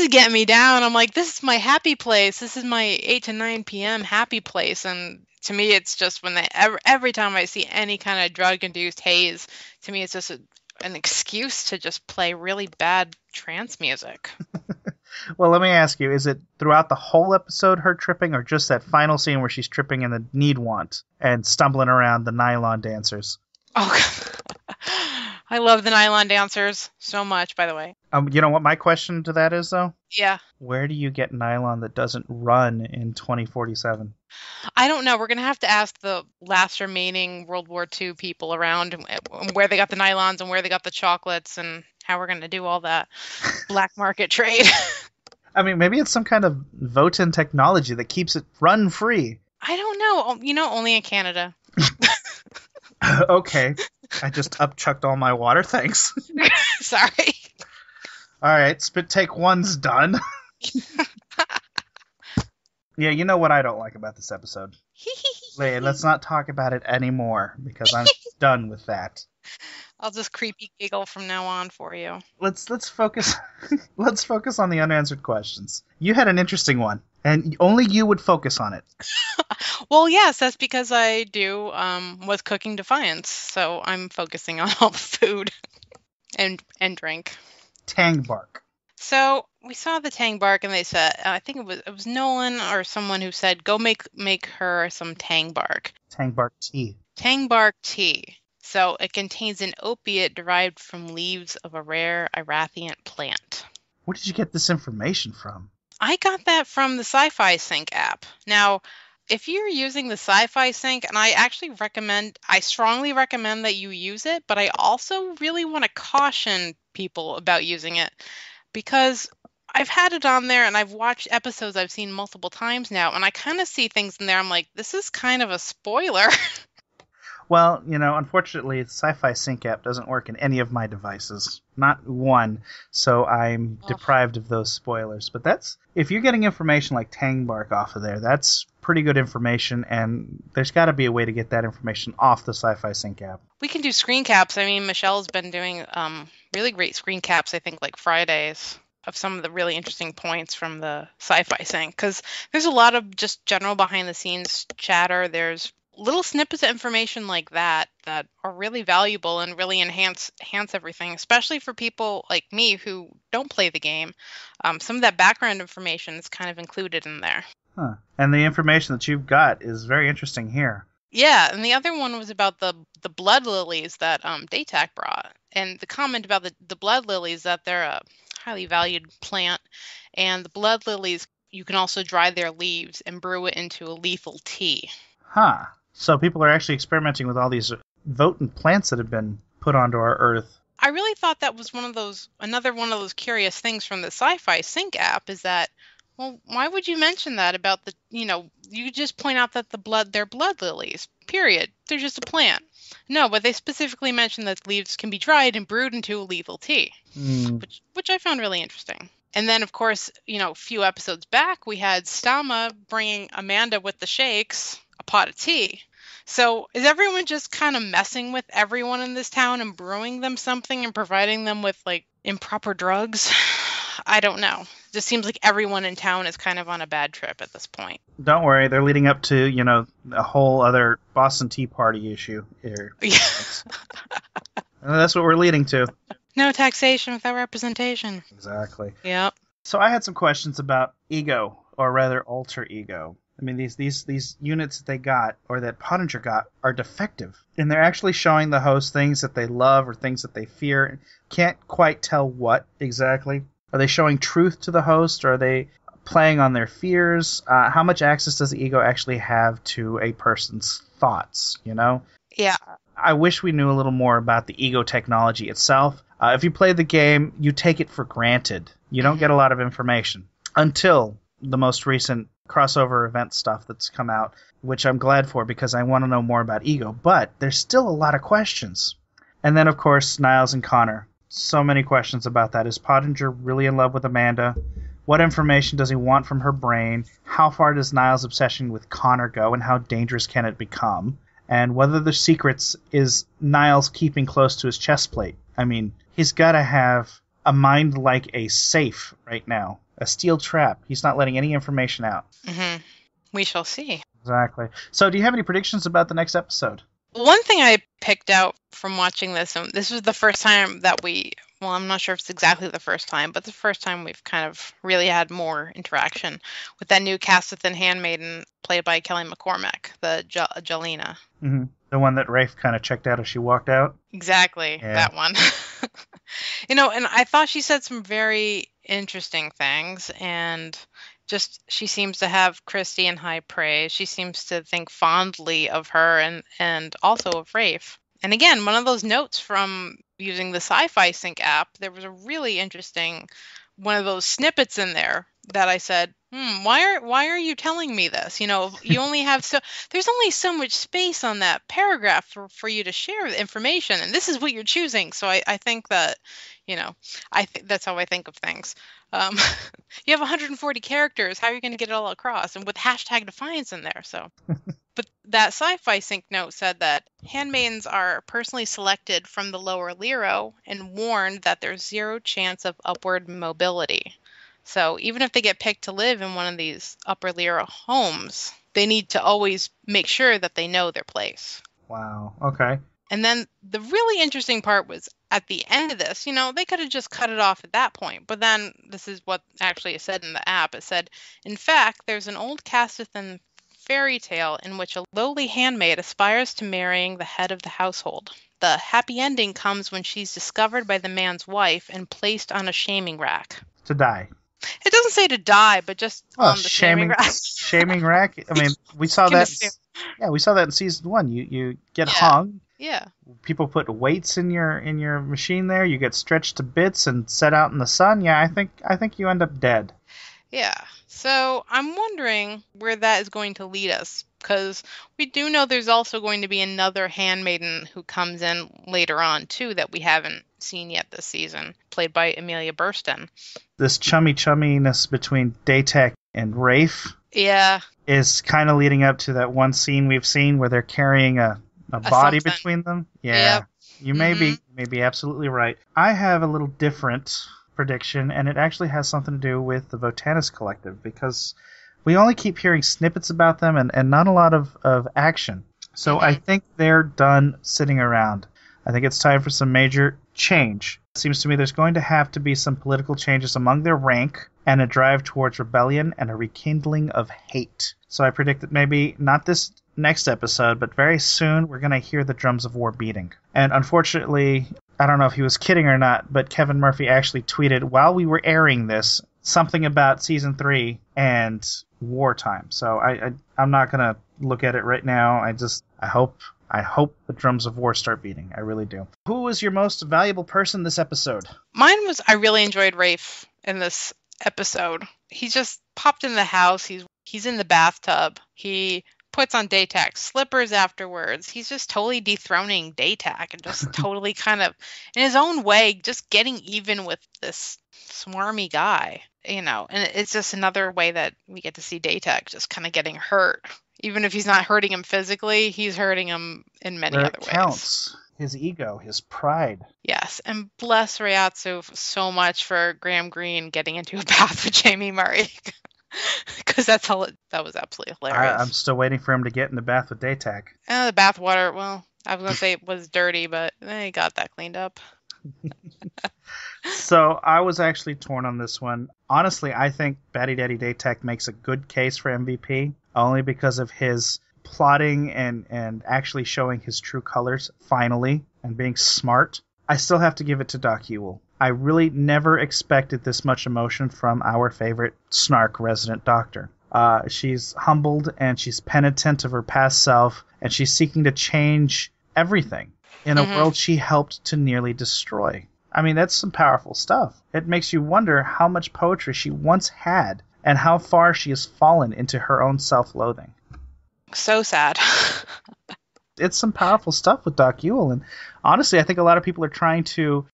Speaker 3: getting me down. I'm like, this is my happy place. This is my 8 to 9 p.m. happy place. And to me, it's just when every time I see any kind of drug-induced haze, to me, it's just an excuse to just play really bad trance music.
Speaker 2: Well, let me ask you, is it throughout the whole episode her tripping, or just that final scene where she's tripping in the need want and stumbling around the nylon dancers?
Speaker 3: Oh, I love the nylon dancers so much, by the way.
Speaker 2: You know what my question to that is, though?
Speaker 3: Yeah.
Speaker 2: Where do you get nylon that doesn't run in 2047?
Speaker 3: I don't know. We're going to have to ask the last remaining World War II people around where they got the nylons and where they got the chocolates and how we're going to do all that black market trade.
Speaker 2: I mean, maybe it's some kind of Votan technology that keeps it run free.
Speaker 3: I don't know. You know, only in Canada.
Speaker 2: Okay. I just upchucked all my water, thanks.
Speaker 3: Sorry.
Speaker 2: All right, spit take one's done. Yeah, you know what I don't like about this episode? Leia, let's not talk about it anymore, because I'm done with that.
Speaker 3: I'll just creepy giggle from now on for you.
Speaker 2: Let's focus let's focus on the unanswered questions. You had an interesting one, and only you would focus on it.
Speaker 3: Well, yes, that's because I was cooking Defiance, so I'm focusing on all the food and drink.
Speaker 2: Tang bark.
Speaker 3: So we saw the tang bark, and they said, I think it was Nolan or someone who said, go make her some tang bark.
Speaker 2: Tang bark tea.
Speaker 3: Tang bark tea. So it contains an opiate derived from leaves of a rare Irathian plant.
Speaker 2: Where did you get this information from?
Speaker 3: I got that from the Sci-Fi Sync app. Now, if you're using the Sci-Fi Sync, and I strongly recommend that you use it, but I also really want to caution people about using it because I've had it on there and I've watched episodes I've seen multiple times now, and I kind of see things in there. I'm like, this is kind of a spoiler.
Speaker 2: Well, unfortunately, the Sci-Fi Sync app doesn't work in any of my devices. Not one. So I'm deprived of those spoilers. But if you're getting information like Tang Bark off of there, that's pretty good information, and there's got to be a way to get that information off the Sci-Fi Sync app.
Speaker 3: We can do screen caps. I mean, Michelle's been doing really great screen caps, I think, like Fridays, of some of the really interesting points from the Sci-Fi Sync, because there's a lot of just general behind-the-scenes chatter. There's little snippets of information like that are really valuable and really enhance everything, especially for people like me who don't play the game. Some of that background information is kind of included in there.
Speaker 2: Huh. And the information that you've got is very interesting here.
Speaker 3: Yeah, and the other one was about the blood lilies that Daytak brought. And the comment about the blood lilies, that they're a highly valued plant. And the blood lilies, you can also dry their leaves and brew it into a lethal tea.
Speaker 2: Huh. So people are actually experimenting with all these Votan plants that have been put onto our Earth.
Speaker 3: I really thought that was another one of those curious things from the Sci-Fi Sync app, is that, well, why would you mention that about you just point out that they're blood lilies, period. They're just a plant. No, but they specifically mentioned that leaves can be dried and brewed into a lethal tea, which I found really interesting. And then, of course, a few episodes back, we had Stama bringing Amanda with the shakes a pot of tea. So is everyone just kind of messing with everyone in this town and brewing them something and providing them with, like, improper drugs? I don't know. It just seems like everyone in town is kind of on a bad trip at this point.
Speaker 2: Don't worry, they're leading up to, a whole other Boston Tea Party issue here.
Speaker 3: Yeah.
Speaker 2: That's what we're leading to.
Speaker 3: No taxation without representation.
Speaker 2: Exactly.
Speaker 3: Yep.
Speaker 2: So I had some questions about ego, or rather alter ego. I mean, these units that they got, or that Pottinger got, are defective. And they're actually showing the host things that they love or things that they fear. Can't quite tell what exactly. Are they showing truth to the host? Or are they playing on their fears? How much access does the ego actually have to a person's thoughts,
Speaker 3: Yeah.
Speaker 2: I wish we knew a little more about the ego technology itself. If you play the game, you take it for granted. You don't get a lot of information until the most recent crossover event stuff that's come out, which I'm glad for because I want to know more about ego. But there's still a lot of questions. And then, of course, Niles and Connor. So many questions about that. Is Pottinger really in love with Amanda? What information does he want from her brain? How far does Niles' obsession with Connor go, and how dangerous can it become? And whether the secrets is Niles keeping close to his chest plate. I mean, he's got to have a mind like a safe right now. A steel trap. He's not letting any information out.
Speaker 3: Mm-hmm. We shall see.
Speaker 2: Exactly. So do you have any predictions about the next episode?
Speaker 3: One thing I picked out from watching this, and this was the first time that we well, I'm not sure if it's exactly the first time, but the first time we've kind of really had more interaction with that new Castithan handmaiden played by Kelly McCormack, the Jelena.
Speaker 2: Mm-hmm. The one that Rafe kind of checked out as she walked out?
Speaker 3: Exactly,
Speaker 2: Yeah.
Speaker 3: that one. And I thought she said some very interesting things, and just she seems to have Christy in high praise. She seems to think fondly of her and also of Rafe. And again, one of those notes from using the Sci-Fi Sync app, there was a really interesting one of those snippets in there that I said, why are you telling me this? You only have there's only so much space on that paragraph for you to share the information, and this is what you're choosing. So I think that, that's how I think of things. You have 140 characters. How are you going to get it all across? And with hashtag Defiance in there, so. But that Sci-Fi Sync note said that handmaidens are personally selected from the lower Lero and warned that there's zero chance of upward mobility. So even if they get picked to live in one of these upper Lero homes, they need to always make sure that they know their place.
Speaker 2: Wow. Okay.
Speaker 3: And then the really interesting part was at the end of this, they could have just cut it off at that point. But then this is what actually is said in the app. It said, in fact, there's an old Castithan fairy tale in which a lowly handmaid aspires to marrying the head of the household. The happy ending comes when she's discovered by the man's wife and placed on a shaming rack.
Speaker 2: To die.
Speaker 3: It doesn't say to die, but just on the shaming rack.
Speaker 2: Shaming rack? I mean, we saw that. Yeah, we saw that in season 1. You get hung.
Speaker 3: Yeah.
Speaker 2: People put weights in your machine there. You get stretched to bits and set out in the sun. Yeah, I think you end up dead.
Speaker 3: Yeah. So I'm wondering where that is going to lead us, because we do know there's also going to be another handmaiden who comes in later on, too, that we haven't seen yet this season, played by Amelia Burston.
Speaker 2: This chumminess between Daytech and Rafe is kind of leading up to that one scene we've seen where they're carrying a body between them. Yeah. Yep. You may be absolutely right. I have a little different prediction, and it actually has something to do with the Votanus Collective, because we only keep hearing snippets about them and not a lot of action. So I think they're done sitting around. I think it's time for some major change. It seems to me there's going to have to be some political changes among their rank and a drive towards rebellion and a rekindling of hate. So I predict that maybe not this next episode, but very soon we're going to hear the drums of war beating. And unfortunately, I don't know if he was kidding or not, but Kevin Murphy actually tweeted while we were airing this something about season 3 and wartime. So I'm not going to look at it right now. I hope the drums of war start beating. I really do. Who was your most valuable person this episode?
Speaker 3: Mine was, I really enjoyed Rafe in this episode. He just popped in the house. He's in the bathtub. He puts on Daytac slippers afterwards. He's just totally dethroning Daytac and just totally kind of, in his own way, just getting even with this swarmy guy, and it's just another way that we get to see Daytac just kind of getting hurt. Even if he's not hurting him physically, he's hurting him in many other ways.
Speaker 2: Counts. His ego, his pride.
Speaker 3: Yes, and bless Ryatsu so much for Graham Greene getting into a bath with Jamie Murray. Because that was absolutely hilarious.
Speaker 2: I'm still waiting for him to get in the bath with Daytac.
Speaker 3: The bath water, well, I was going to say it was dirty, but they got that cleaned up.
Speaker 2: So I was actually torn on this one. Honestly, I think Batty Daddy Daytac makes a good case for MVP, only because of his plotting and actually showing his true colors, finally, and being smart. I still have to give it to Doc Ewell. I really never expected this much emotion from our favorite snark resident doctor. She's humbled and she's penitent of her past self, and she's seeking to change everything in a world she helped to nearly destroy. I mean, that's some powerful stuff. It makes you wonder how much poetry she once had and how far she has fallen into her own self-loathing.
Speaker 3: So sad.
Speaker 2: It's some powerful stuff with Doc Ewell, and honestly, I think a lot of people are trying to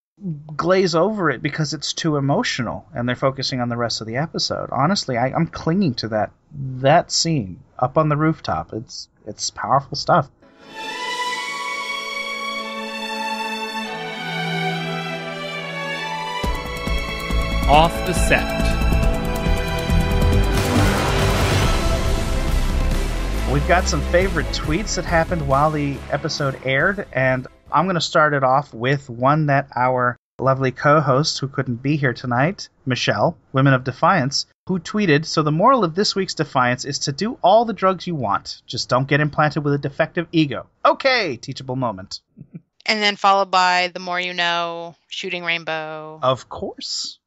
Speaker 2: glaze over it because it's too emotional, and they're focusing on the rest of the episode. Honestly, I'm clinging to that scene up on the rooftop. It's powerful stuff.
Speaker 1: Off the set.
Speaker 2: We've got some favorite tweets that happened while the episode aired, and I'm going to start it off with one that our lovely co-host who couldn't be here tonight, Michelle, Women of Defiance, who tweeted, "So the moral of this week's Defiance is to do all the drugs you want. Just don't get implanted with a defective ego." Okay, teachable moment.
Speaker 3: And then followed by The More You Know, Shooting Rainbow.
Speaker 2: Of course.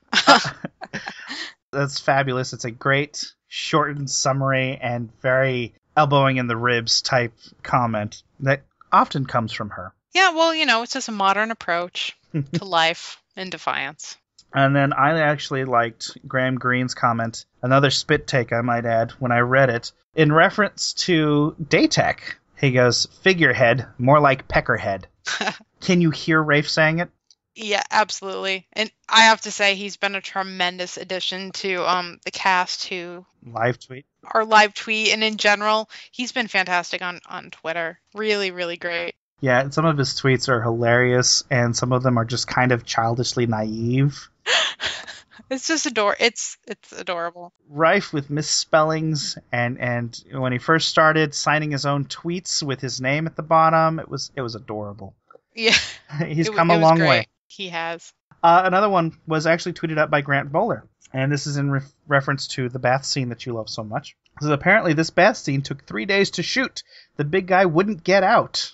Speaker 2: That's fabulous. It's a great shortened summary and very elbowing in the ribs type comment that often comes from her.
Speaker 3: Yeah, well, it's just a modern approach to life in Defiance.
Speaker 2: And then I actually liked Graham Greene's comment, another spit take I might add, when I read it, in reference to Daytech. He goes, "Figurehead, more like Peckerhead." Can you hear Rafe saying it?
Speaker 3: Yeah, absolutely. And I have to say he's been a tremendous addition to the cast, to
Speaker 2: Live tweet.
Speaker 3: our live tweet, and in general, he's been fantastic on Twitter. Really, really great.
Speaker 2: Yeah, and some of his tweets are hilarious, and some of them are just kind of childishly naive.
Speaker 3: It's just it's adorable.
Speaker 2: Rife with misspellings, and when he first started signing his own tweets with his name at the bottom, it was adorable.
Speaker 3: Yeah.
Speaker 2: He's come a long way.
Speaker 3: He has.
Speaker 2: Another one was actually tweeted out by Grant Bowler, and this is in reference to the bath scene that you love so much. So apparently this bath scene took 3 days to shoot. The big guy wouldn't get out.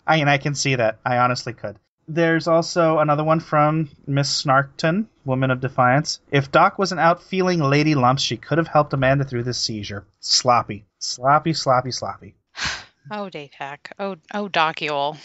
Speaker 2: I can see that. I honestly could. There's also another one from Miss Snarkton, Woman of Defiance. "If Doc wasn't out feeling lady lumps, she could have helped Amanda through this seizure. Sloppy. Sloppy, sloppy, sloppy."
Speaker 3: Oh, Daytech. Oh, Docule.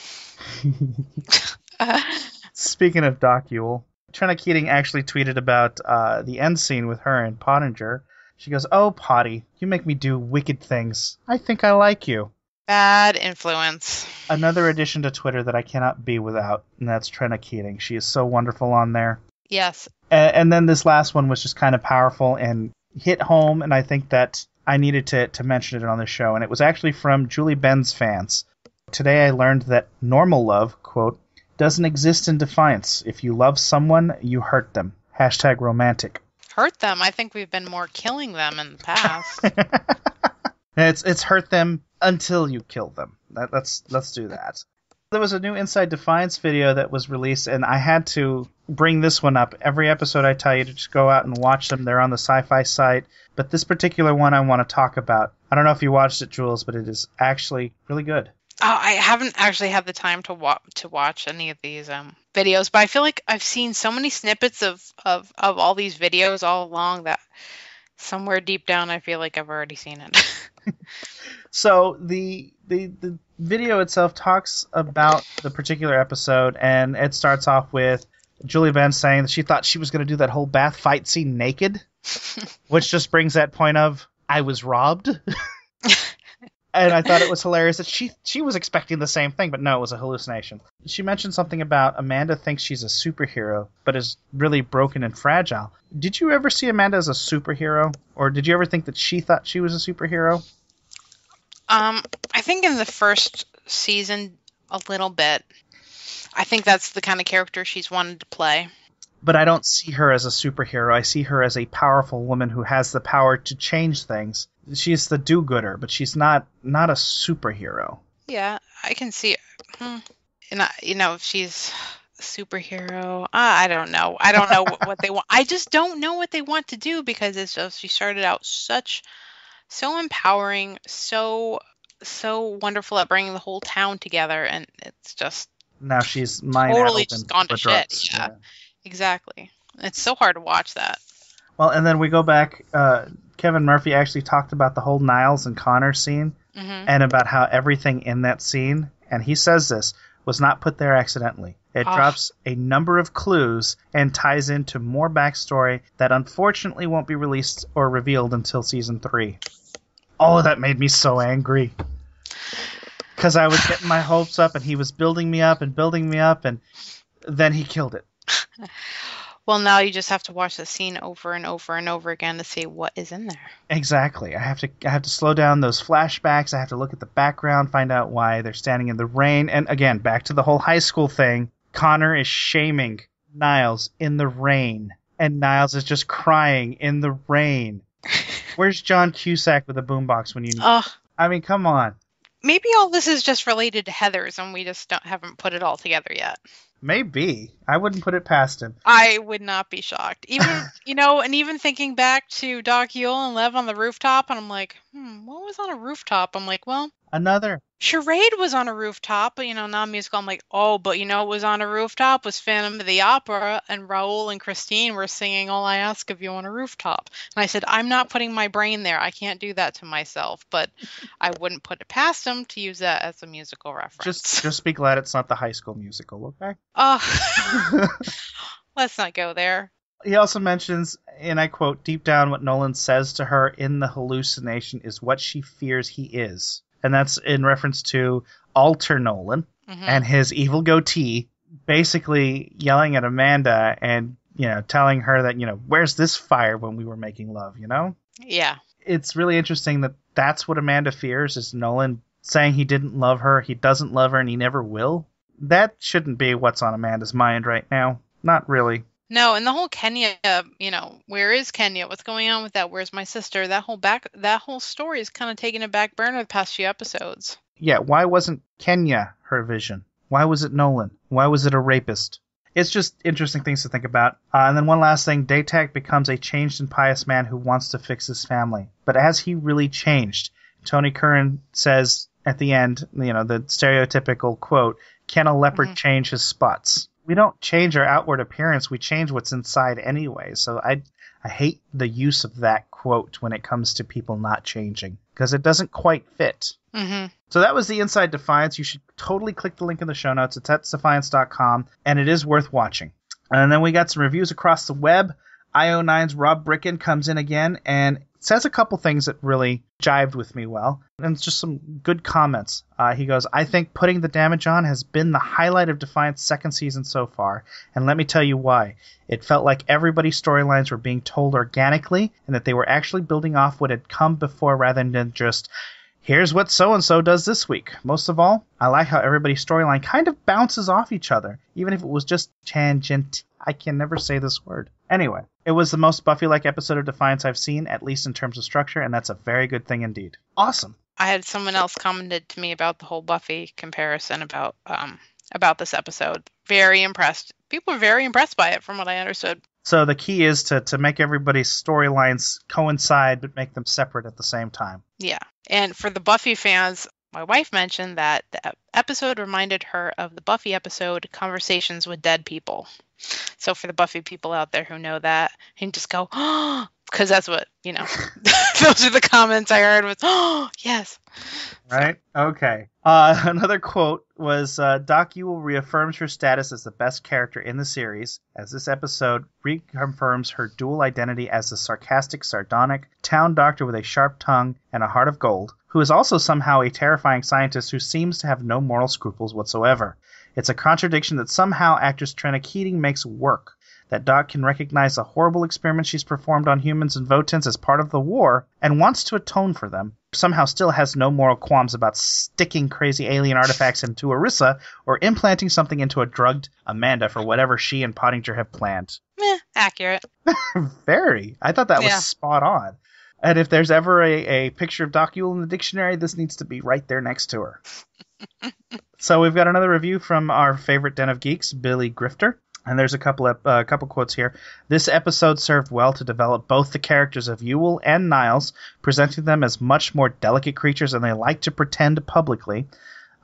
Speaker 2: Speaking of Docule, Trenna Keating actually tweeted about the end scene with her and Pottinger. She goes, "Oh, Potty, you make me do wicked things. I think I like you."
Speaker 3: Bad influence.
Speaker 2: Another addition to Twitter that I cannot be without, and that's Trenna Keating. She is so wonderful on there.
Speaker 3: Yes.
Speaker 2: And then this last one was just kind of powerful and hit home, and I think that I needed to mention it on the show, and it was actually from Julie Benz fans. "Today I learned that normal love, quote, doesn't exist in Defiance. If you love someone, you hurt them. Hashtag romantic."
Speaker 3: Hurt them? I think we've been more killing them in the past.
Speaker 2: It's hurt them until you kill them. Let's do that. There was a new Inside Defiance video that was released, and I had to bring this one up. Every episode I tell you to just go out and watch them. They're on the Sci-Fi site. But this particular one I want to talk about. I don't know if you watched it, Jules, but it is actually really good.
Speaker 3: Oh, I haven't actually had the time to watch any of these videos, but I feel like I've seen so many snippets of all these videos all along that somewhere deep down I feel like I've already seen it.
Speaker 2: So the video itself talks about the particular episode, and it starts off with Julie Benz saying that she thought she was going to do that whole bath fight scene naked, which just brings that point of, I was robbed. And I thought it was hilarious that she was expecting the same thing, but no, it was a hallucination. She mentioned something about Amanda thinks she's a superhero, but is really broken and fragile. Did you ever see Amanda as a superhero? Or did you ever think that she thought she was a superhero?
Speaker 3: I think in the first season, a little bit. I think that's the kind of character she's wanted to play.
Speaker 2: But I don't see her as a superhero. I see her as a powerful woman who has the power to change things. She's the do-gooder, but she's not a superhero.
Speaker 3: Yeah, I can see it. And if she's a superhero, I don't know. I don't know what they want. I just don't know what they want to do, because it's just, she started out so empowering, so wonderful at bringing the whole town together, and it's just
Speaker 2: now she's
Speaker 3: totally just gone to shit.
Speaker 2: Drugs.
Speaker 3: Yeah, exactly. It's so hard to watch that.
Speaker 2: Well, and then we go back. Kevin Murphy actually talked about the whole Niles and Connor scene, and about how everything in that scene, and he says this, was not put there accidentally. It drops a number of clues and ties into more backstory that unfortunately won't be released or revealed until season 3. Oh, that made me so angry. Because I was getting my hopes up, and he was building me up, and then he killed it.
Speaker 3: Well, now you just have to watch the scene over and over and over again to see what is in there.
Speaker 2: Exactly. I have to slow down those flashbacks. I have to look at the background, find out why they're standing in the rain. And again, back to the whole high school thing. Connor is shaming Niles in the rain, and Niles is just crying in the rain. Where's John Cusack with a boombox when you need? I mean, come on.
Speaker 3: Maybe all this is just related to Heathers, and we just haven't put it all together yet.
Speaker 2: Maybe. I wouldn't put it past him.
Speaker 3: I would not be shocked. Even, and even thinking back to Doc Yule and Lev on the rooftop, and I'm like, what was on a rooftop? I'm like, well,
Speaker 2: Another.
Speaker 3: Charade was on a rooftop, but, non-musical. I'm like, oh, but what was on a rooftop was Phantom of the Opera, and Raoul and Christine were singing All I Ask of You on a rooftop. And I said, I'm not putting my brain there. I can't do that to myself, but I wouldn't put it past them to use that as a musical reference.
Speaker 2: Just be glad it's not the High School Musical, okay?
Speaker 3: Let's not go there.
Speaker 2: He also mentions, and I quote, deep down what Nolan says to her in the hallucination is what she fears he is. And that's in reference to Alter Nolan and his evil goatee basically yelling at Amanda and, telling her that, where's this fire when we were making love,
Speaker 3: Yeah.
Speaker 2: It's really interesting that that's what Amanda fears, is Nolan saying he didn't love her, he doesn't love her, and he never will. That shouldn't be what's on Amanda's mind right now. Not really.
Speaker 3: No, and the whole Kenya, where is Kenya? What's going on with that? Where's my sister? That whole story is kind of taking a back burner the past few episodes.
Speaker 2: Yeah, why wasn't Kenya her vision? Why was it Nolan? Why was it a rapist? It's just interesting things to think about. And then one last thing, Daytak becomes a changed and pious man who wants to fix his family. But has he really changed? Tony Curran says at the end, the stereotypical quote, can a leopard change his spots? We don't change our outward appearance. We change what's inside anyway. So I hate the use of that quote when it comes to people not changing, because it doesn't quite fit. So that was the Inside Defiance. You should totally click the link in the show notes. It's at defiance.com, and it is worth watching. And then we got some reviews across the web. IO9's Rob Bricken comes in again and says a couple things that really jived with me well, and it's just some good comments. He goes, I think Putting the Damage On has been the highlight of Defiant's second season so far, and let me tell you why. It felt like everybody's storylines were being told organically, and that they were actually building off what had come before rather than just, here's what so-and-so does this week. Most of all, I like how everybody's storyline kind of bounces off each other, even if it was just tangent. I can never say this word. Anyway, it was the most Buffy-like episode of Defiance I've seen, at least in terms of structure, and that's a very good thing indeed. Awesome.
Speaker 3: I had someone else commented to me about the whole Buffy comparison about this episode. Very impressed. People were very impressed by it, from what I understood.
Speaker 2: So the key is to make everybody's storylines coincide, but make them separate at the same time.
Speaker 3: Yeah. And for the Buffy fans, my wife mentioned that the episode reminded her of the Buffy episode, Conversations with Dead People. So for the Buffy people out there who know that, and just go, oh, because that's what, those are the comments I heard was, oh, yes.
Speaker 2: Right? Okay. Another quote was, Doc Yule reaffirms her status as the best character in the series, as this episode reconfirms her dual identity as the sarcastic, sardonic town doctor with a sharp tongue and a heart of gold, who is also somehow a terrifying scientist who seems to have no moral scruples whatsoever. It's a contradiction that somehow actress Trina Keating makes work. That Doc can recognize the horrible experiments she's performed on humans and Votans as part of the war and wants to atone for them. Somehow still has no moral qualms about sticking crazy alien artifacts into Orissa or implanting something into a drugged Amanda for whatever she and Pottinger have planned.
Speaker 3: Accurate.
Speaker 2: Very. I thought that was spot on. And if there's ever a picture of Doc Yule in the dictionary, this needs to be right there next to her. So we've got another review from our favorite Den of Geeks, Billy Grifter. And there's a couple quotes here. This episode served well to develop both the characters of Yule and Niles, presenting them as much more delicate creatures than they like to pretend publicly.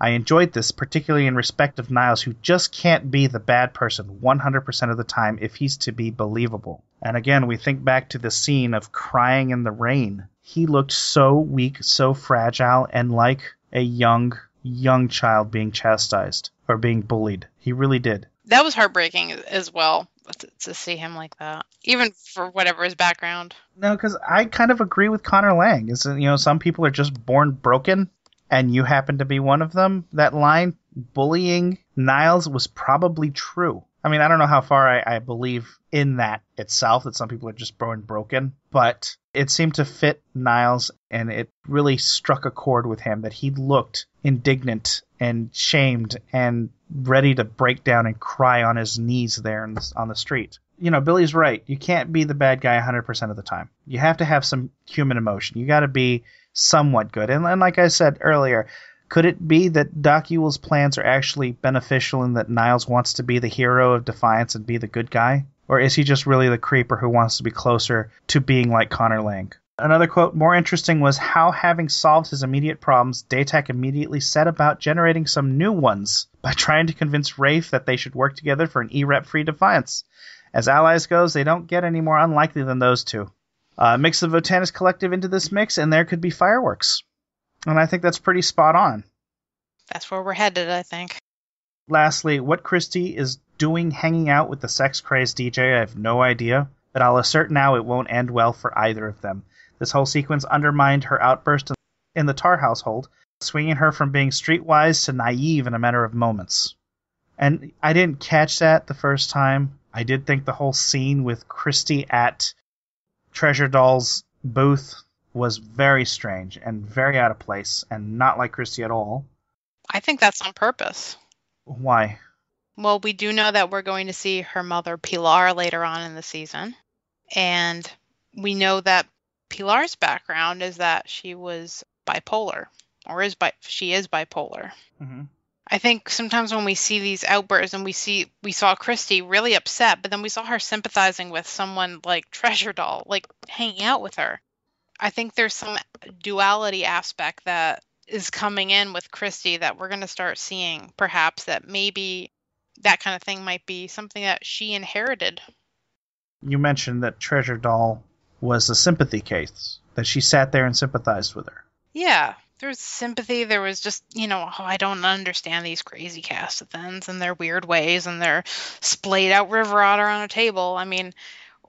Speaker 2: I enjoyed this, particularly in respect of Niles, who just can't be the bad person 100% of the time if he's to be believable. And again, we think back to the scene of crying in the rain. He looked so weak, so fragile, and like a young child being chastised or being bullied. He really did.
Speaker 3: That was heartbreaking as well, to see him like that, even for whatever his background.
Speaker 2: No, because I kind of agree with Connor Lang. Some people are just born broken, and you happen to be one of them. That line, bullying Niles, was probably true. I mean, I don't know how far I believe in that itself, that some people are just born broken, but it seemed to fit Niles, and it really struck a chord with him that he looked indignant and shamed and ready to break down and cry on his knees there on the street. Billy's right. You can't be the bad guy 100% of the time. You have to have some human emotion. You got to be somewhat good. And like I said earlier, Could it be that Doc Yule's plans are actually beneficial and that Niles wants to be the hero of Defiance and be the good guy? Or is he just really the creeper who wants to be closer to being like Connor Lang? Another quote more interesting was how, having solved his immediate problems, Daytak immediately set about generating some new ones by trying to convince Rafe that they should work together for an E-Rep-free Defiance. As allies goes, they don't get any more unlikely than those two. Mix the Votanus Collective into this mix, and there could be fireworks. And I think that's pretty spot on.
Speaker 3: That's where we're headed, I think.
Speaker 2: Lastly, what Christy is doing hanging out with the sex-crazed DJ, I have no idea, but I'll assert now it won't end well for either of them. This whole sequence undermined her outburst in the Tar household, swinging her from being streetwise to naive in a matter of moments. And I didn't catch that the first time. I did think the whole scene with Christy at Treasure Doll's booth was very strange and very out of place and not like Christy at all.
Speaker 3: I think that's on purpose.
Speaker 2: Why?
Speaker 3: Well, we do know that we're going to see her mother, Pilar, later on in the season. And we know that Pilar's background is that she was bipolar, or she is bipolar. Mm-hmm. I think sometimes when we see these outbursts and we saw Christy really upset, but then we saw her sympathizing with someone like Treasure Doll, like hanging out with her. I think there's some duality aspect that is coming in with Christy that we're going to start seeing, perhaps, that maybe that kind of thing might be something that she inherited.
Speaker 2: You mentioned that Treasure Doll was a sympathy case, that she sat there and sympathized with her.
Speaker 3: Yeah, there was sympathy. There was just, I don't understand these crazy Castathans and their weird ways and their splayed out river otter on a table. I mean,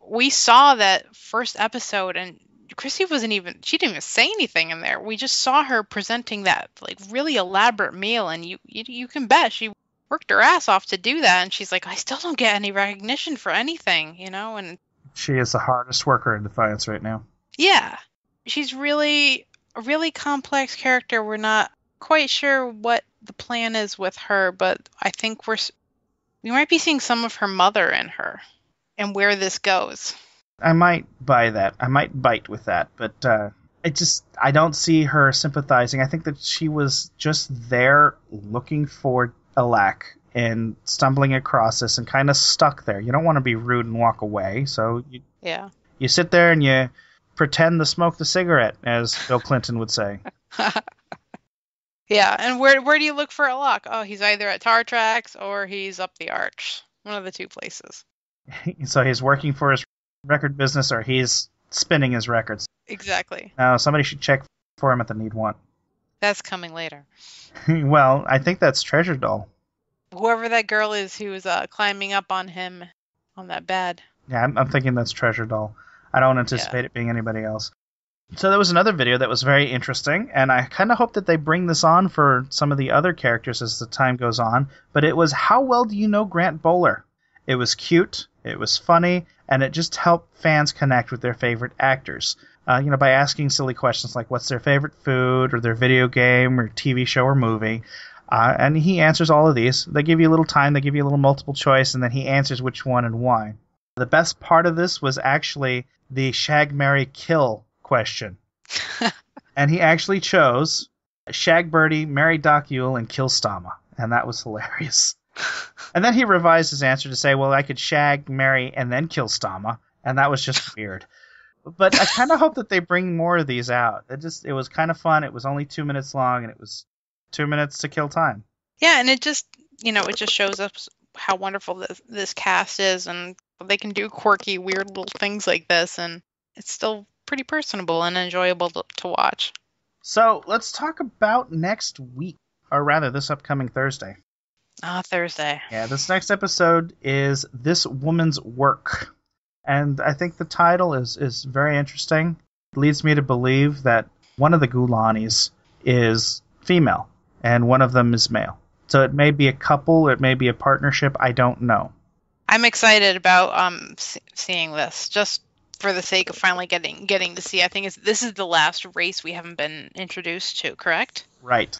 Speaker 3: we saw that first episode and Christy she didn't even say anything in there. We just saw her presenting that like really elaborate meal, and you can bet she worked her ass off to do that. And she's like, I still don't get any recognition for anything, and
Speaker 2: she is the hardest worker in Defiance right now.
Speaker 3: Yeah, she's really a really complex character. We're not quite sure what the plan is with her, but I think we might be seeing some of her mother in her and where this goes.
Speaker 2: I might buy that. I might bite with that, but I don't see her sympathizing. I think that she was just there looking for Alak and stumbling across this and kind of stuck there. You don't want to be rude and walk away, so you sit there and you pretend to smoke the cigarette, as Bill Clinton would say.
Speaker 3: Yeah, and where do you look for Alak? Oh, he's either at Tar Tracks or he's up the arch. One of the two places.
Speaker 2: So he's working for his record business or he's spinning his records.
Speaker 3: Exactly.
Speaker 2: Now, somebody should check for him at the Need Want.
Speaker 3: That's coming later.
Speaker 2: Well, I think that's Treasure Doll.
Speaker 3: Whoever that girl is who was climbing up on him on that bed.
Speaker 2: Yeah, I'm thinking that's Treasure Doll. I don't anticipate it being anybody else. So there was another video that was very interesting, and I kind of hope that they bring this on for some of the other characters as the time goes on, but it was How Well Do You Know Grant Bowler? It was cute, it was funny, and it just helped fans connect with their favorite actors. By asking silly questions like what's their favorite food, or their video game, or TV show, or movie. And he answers all of these. They give you a little time, they give you a little multiple choice, and then he answers which one and why. The best part of this was actually the shag, marry, kill question. And he actually chose shag Birdie, marry Doc Yule, and kill Stama. And that was hilarious. And then he revised his answer to say, well, I could shag, marry, and then kill Stama. And that was just weird. But I kind of hope that they bring more of these out. It was kind of fun. It was only 2 minutes long, and it was 2 minutes to kill time.
Speaker 3: Yeah, and it just shows us how wonderful this cast is, and they can do quirky, weird little things like this, and it's still pretty personable and enjoyable to watch.
Speaker 2: So let's talk about next week, or rather this upcoming Thursday.
Speaker 3: Thursday.
Speaker 2: Yeah, this next episode is This Woman's Work. And I think the title is very interesting. It leads me to believe that one of the Gulanis is female, and one of them is male. So it may be a couple, it may be a partnership, I don't know.
Speaker 3: I'm excited about seeing this, just for the sake of finally getting to see. I think this is the last race we haven't been introduced to, correct?
Speaker 2: Right.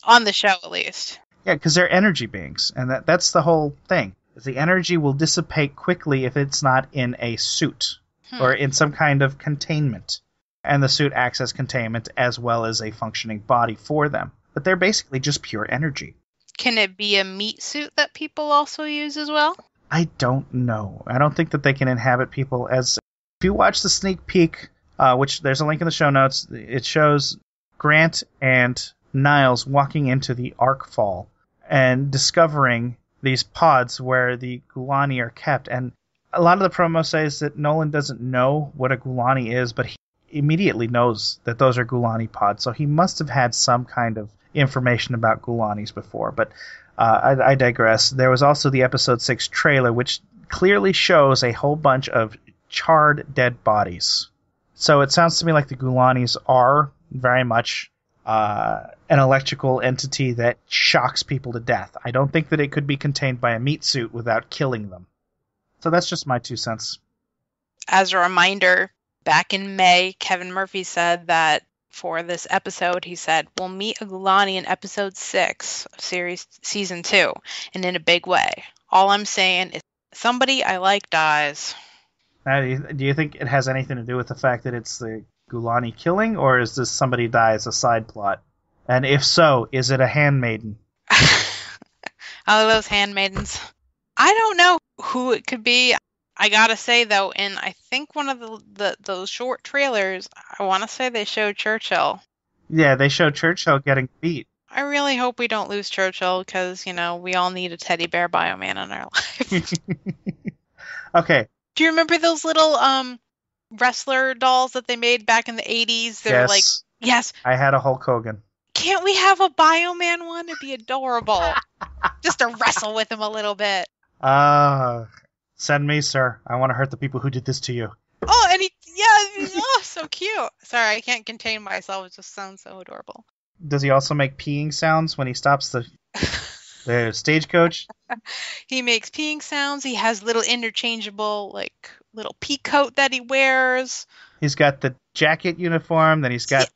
Speaker 3: On the show, at least.
Speaker 2: Yeah, because they're energy beings, and that's the whole thing. The energy will dissipate quickly if it's not in a suit or in some kind of containment. And the suit acts as containment as well as a functioning body for them. but they're basically just pure energy.
Speaker 3: Can it be a meat suit that people also use as well?
Speaker 2: I don't know. I don't think that they can inhabit people. As if you watch the sneak peek, which there's a link in the show notes, it shows Grant and Niles walking into the Ark Fall and discovering these pods where the Gulani are kept. And a lot of the promo says that Nolan doesn't know what a Gulani is, but he immediately knows that those are Gulani pods. So he must have had some kind of information about Gulanis before. But I digress. There was also the episode 6 trailer, which clearly shows a whole bunch of charred dead bodies. So it sounds to me like the Gulanis are very much an electrical entity that shocks people to death. I don't think that it could be contained by a meat suit without killing them. So that's just my 2 cents.
Speaker 3: As a reminder, back in May, Kevin Murphy said that for this episode, he said, we'll meet a Gulani in episode 6 of season 2, and in a big way. All I'm saying is somebody I like dies.
Speaker 2: Now, do you think it has anything to do with the fact that it's the Gulani killing, or is this somebody dies a side plot? And if so, is it a handmaiden?
Speaker 3: Oh, those handmaidens. I don't know who it could be. I gotta say, though, in I think one of those short trailers, I want to say they showed Churchill.
Speaker 2: Yeah, they showed Churchill getting beat.
Speaker 3: I really hope we don't lose Churchill, because, we all need a teddy bear bioman in our life.
Speaker 2: Okay.
Speaker 3: Do you remember those little wrestler dolls that they made back in the 80s? They were like, yes.
Speaker 2: I had a Hulk Hogan.
Speaker 3: Can't we have a bioman one? It'd be adorable. Just to wrestle with him a little bit.
Speaker 2: Send me, sir. I want to hurt the people who did this to you.
Speaker 3: Oh, and so cute. Sorry, I can't contain myself. It just sounds so adorable.
Speaker 2: Does he also make peeing sounds when he stops the stagecoach?
Speaker 3: He makes peeing sounds. He has little interchangeable, little pea coat that he wears.
Speaker 2: He's got the jacket uniform, then he's got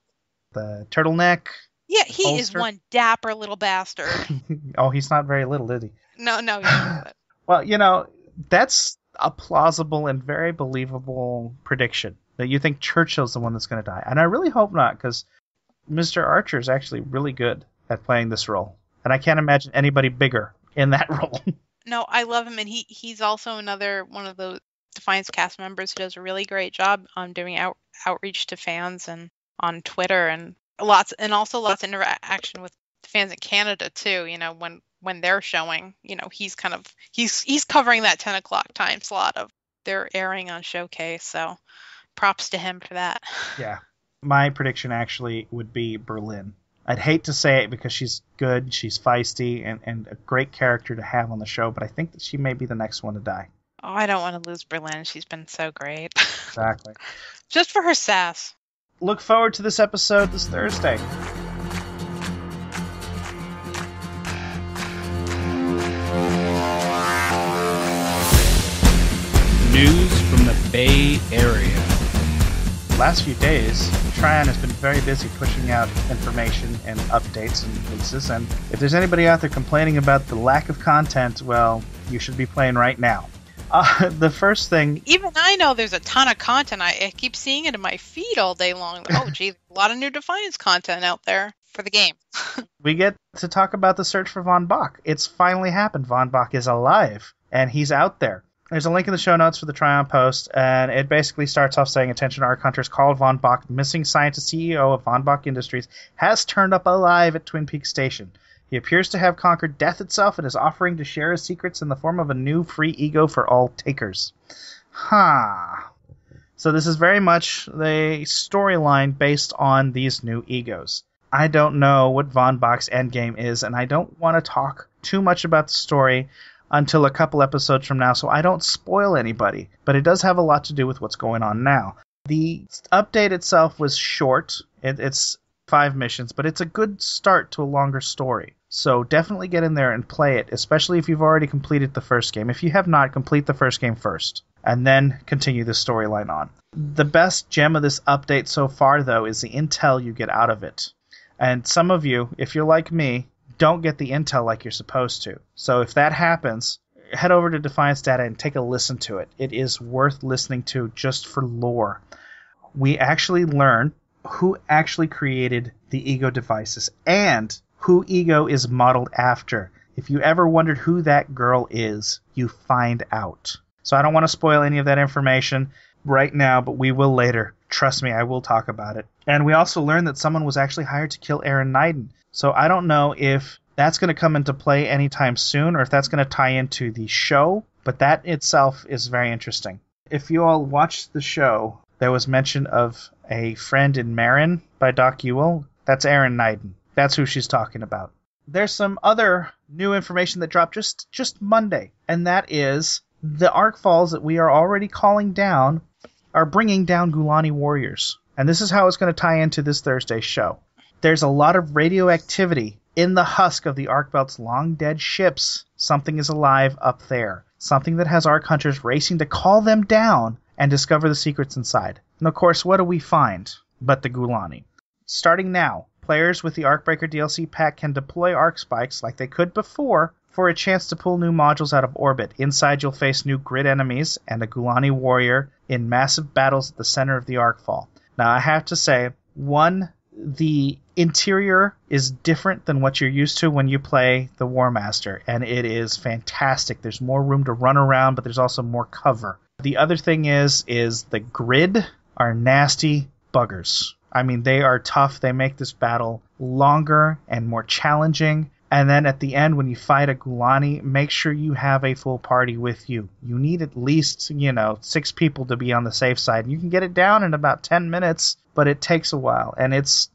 Speaker 2: the turtleneck.
Speaker 3: Yeah, he is one dapper little bastard.
Speaker 2: Oh, he's not very little, is he?
Speaker 3: No, yeah.
Speaker 2: Well, that's a plausible and very believable prediction, that you think Churchill's the one that's going to die. And I really hope not, because Mr. Archer is actually really good at playing this role. And I can't imagine anybody bigger in that role.
Speaker 3: No, I love him, and he's also another one of those Defiance cast members who does a really great job on doing outreach to fans and on Twitter, and also lots of interaction with fans in Canada too. When they're showing, he's covering that 10 o'clock time slot of they're airing on Showcase. So props to him for that.
Speaker 2: Yeah. My prediction actually would be Berlin. I'd hate to say it because she's good, she's feisty, and a great character to have on the show, but I think that she may be the next one to die.
Speaker 3: Oh, I don't want to lose Berlin. She's been so great.
Speaker 2: Exactly.
Speaker 3: Just for her sass.
Speaker 2: Look forward to this episode this Thursday.
Speaker 1: News from the Bay Area.
Speaker 2: Last few days, Tryon has been very busy pushing out information and updates and releases, and if there's anybody out there complaining about the lack of content, well, you should be playing right now. The first thing...
Speaker 3: Even I know there's a ton of content. I keep seeing it in my feed all day long. Oh, gee, a lot of new Defiance content out there for the game.
Speaker 2: We get to talk about the search for Von Bach. It's finally happened. Von Bach is alive, and he's out there. There's a link in the show notes for the Tryon post, and it basically starts off saying, attention Arkhunters, Carl Von Bach, missing scientist CEO of Von Bach Industries, has turned up alive at Twin Peaks Station. He appears to have conquered death itself and is offering to share his secrets in the form of a new free ego for all takers. So this is very much the storyline based on these new egos. I don't know what Von Bach's endgame is, and I don't want to talk too much about the story until a couple episodes from now, so I don't spoil anybody. But it does have a lot to do with what's going on now. The update itself was short. It's 5 missions, but it's a good start to a longer story. So definitely get in there and play it, especially if you've already completed the first game. If you have not, complete the first game first, and then continue the storyline on. The best gem of this update so far, though, is the intel you get out of it. And some of you, if you're like me, don't get the intel like you're supposed to. So if that happens, head over to Defiance Data and take a listen to it. It is worth listening to just for lore. We actually learn who actually created the ego devices and who Ego is modeled after. If you ever wondered who that girl is, you find out. So I don't want to spoil any of that information right now, but we will later. Trust me, I will talk about it. And we also learned that someone was actually hired to kill Aaron Neiden. So I don't know if that's going to come into play anytime soon or if that's going to tie into the show, but that itself is very interesting. If you all watched the show, there was mention of a friend in Marin by Doc Ewell. That's Aaron Neiden. That's who she's talking about. There's some other new information that dropped just Monday, and that is the Ark Falls that we are already calling down are bringing down Gulani warriors. And this is how it's going to tie into this Thursday's show. There's a lot of radioactivity in the husk of the Ark Belt's long-dead ships. Something is alive up there. Something that has Arkhunters racing to call them down and discover the secrets inside. And of course, what do we find but the Gulani? Starting now, players with the Arkbreaker DLC pack can deploy Ark Spikes like they could before for a chance to pull new modules out of orbit. Inside, you'll face new grid enemies and a Gulani warrior in massive battles at the center of the Arkfall. Now, I have to say, the interior is different than what you're used to when you play the War Master, and it is fantastic. There's more room to run around, but there's also more cover. The other thing is the grid are nasty buggers. I mean, they are tough. They make this battle longer and more challenging. And then at the end, when you fight a Gulani, make sure you have a full party with you. You need at least, 6 people to be on the safe side. You can get it down in about 10 minutes, but it takes a while. And it's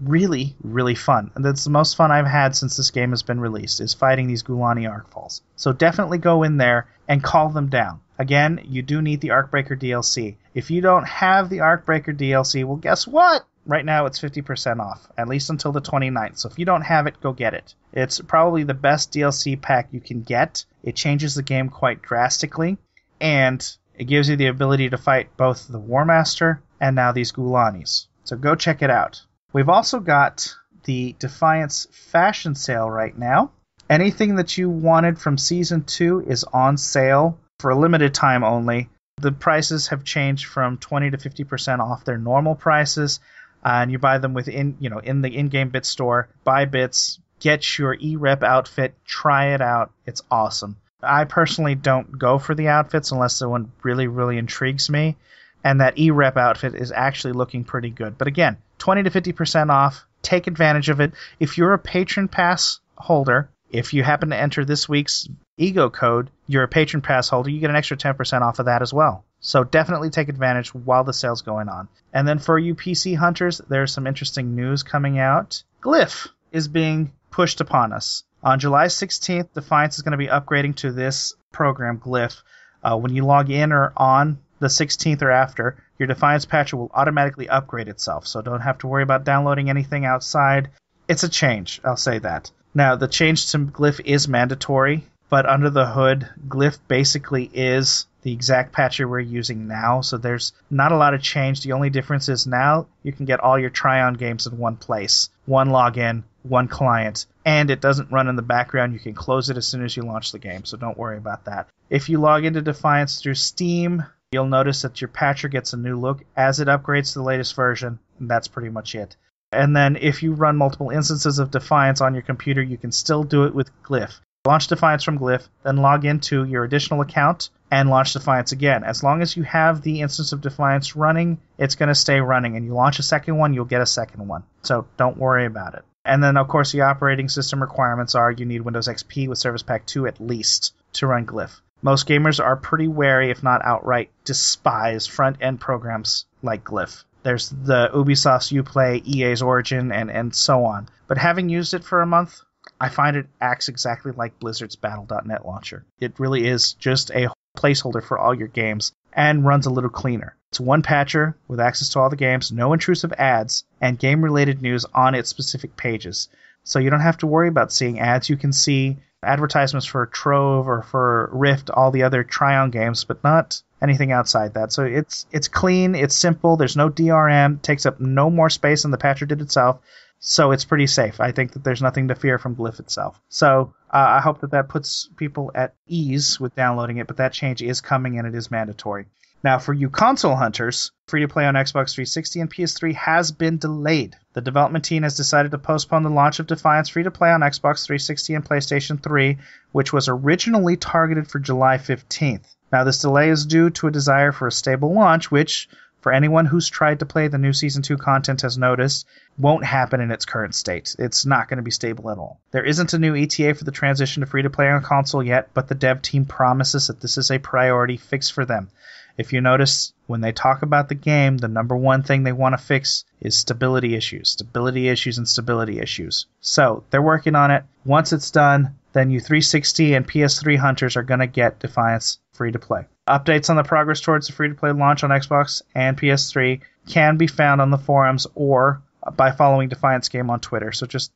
Speaker 2: really, really fun. And that's the most fun I've had since this game has been released, is fighting these Gulani Arkfalls. So definitely go in there and call them down. Again, you do need the Arkbreaker DLC. If you don't have the Arkbreaker DLC, well, guess what? Right now it's 50% off, at least until the 29th. So if you don't have it, go get it. It's probably the best DLC pack you can get. It changes the game quite drastically, and it gives you the ability to fight both the War Master and now these Gulanis. So go check it out. We've also got the Defiance fashion sale right now. Anything that you wanted from Season 2 is on sale for a limited time only. The prices have changed from 20 to 50% off their normal prices. And you buy them in the in-game bit store. Buy bits, get your E-Rep outfit, try it out. It's awesome. I personally don't go for the outfits unless the one really, really intrigues me. And that E-Rep outfit is actually looking pretty good. But again, 20 to 50% off. Take advantage of it. If you're a Patron Pass holder, if you happen to enter this week's Ego code, you're a Patron Pass holder, you get an extra 10% off of that as well. So definitely take advantage while the sale's going on. And then for you PC hunters, there's some interesting news coming out. Glyph is being pushed upon us. On July 16th, Defiance is going to be upgrading to this program, Glyph. When you log in or on the 16th or after, your Defiance patcher will automatically upgrade itself. So don't have to worry about downloading anything outside. It's a change, I'll say that. Now, the change to Glyph is mandatory, but under the hood, Glyph basically is the exact patcher we're using now, so there's not a lot of change. The only difference is now you can get all your Tryon games in one place. One login, one client, and it doesn't run in the background. You can close it as soon as you launch the game, so don't worry about that. If you log into Defiance through Steam, you'll notice that your patcher gets a new look as it upgrades to the latest version, and that's pretty much it. And then if you run multiple instances of Defiance on your computer, you can still do it with Glyph. Launch Defiance from Glyph, then log into your additional account and launch Defiance again. As long as you have the instance of Defiance running, it's going to stay running. And you launch a second one, you'll get a second one. So don't worry about it. And then, of course, the operating system requirements are you need Windows XP with Service Pack 2 at least to run Glyph. Most gamers are pretty wary, if not outright despise, front-end programs like Glyph. There's the Ubisoft's Uplay, EA's Origin, and so on. But having used it for a month, I find it acts exactly like Blizzard's Battle.net launcher. It really is just a placeholder for all your games and runs a little cleaner. It's one patcher with access to all the games, no intrusive ads, and game-related news on its specific pages. So you don't have to worry about seeing ads. You can see advertisements for Trove or for Rift, all the other Tryon games, but not anything outside that. So it's clean, it's simple, there's no DRM, takes up no more space than the patcher did itself. So it's pretty safe. I think that there's nothing to fear from Glyph itself. So I hope that puts people at ease with downloading it, but that change is coming and it is mandatory. Now, for you console hunters, free-to-play on Xbox 360 and PS3 has been delayed. The development team has decided to postpone the launch of Defiance free-to-play on Xbox 360 and PlayStation 3, which was originally targeted for July 15th. Now, this delay is due to a desire for a stable launch, which, for anyone who's tried to play the new Season 2 content has noticed, won't happen in its current state. It's not going to be stable at all. There isn't a new ETA for the transition to free-to-play on console yet, but the dev team promises that this is a priority fix for them. If you notice, when they talk about the game, the number one thing they want to fix is stability issues. Stability issues and stability issues. So, they're working on it. Once it's done, then you 360 and PS3 hunters are going to get Defiance free-to-play. Updates on the progress towards the free-to-play launch on Xbox and PS3 can be found on the forums or by following Defiance Game on Twitter. So just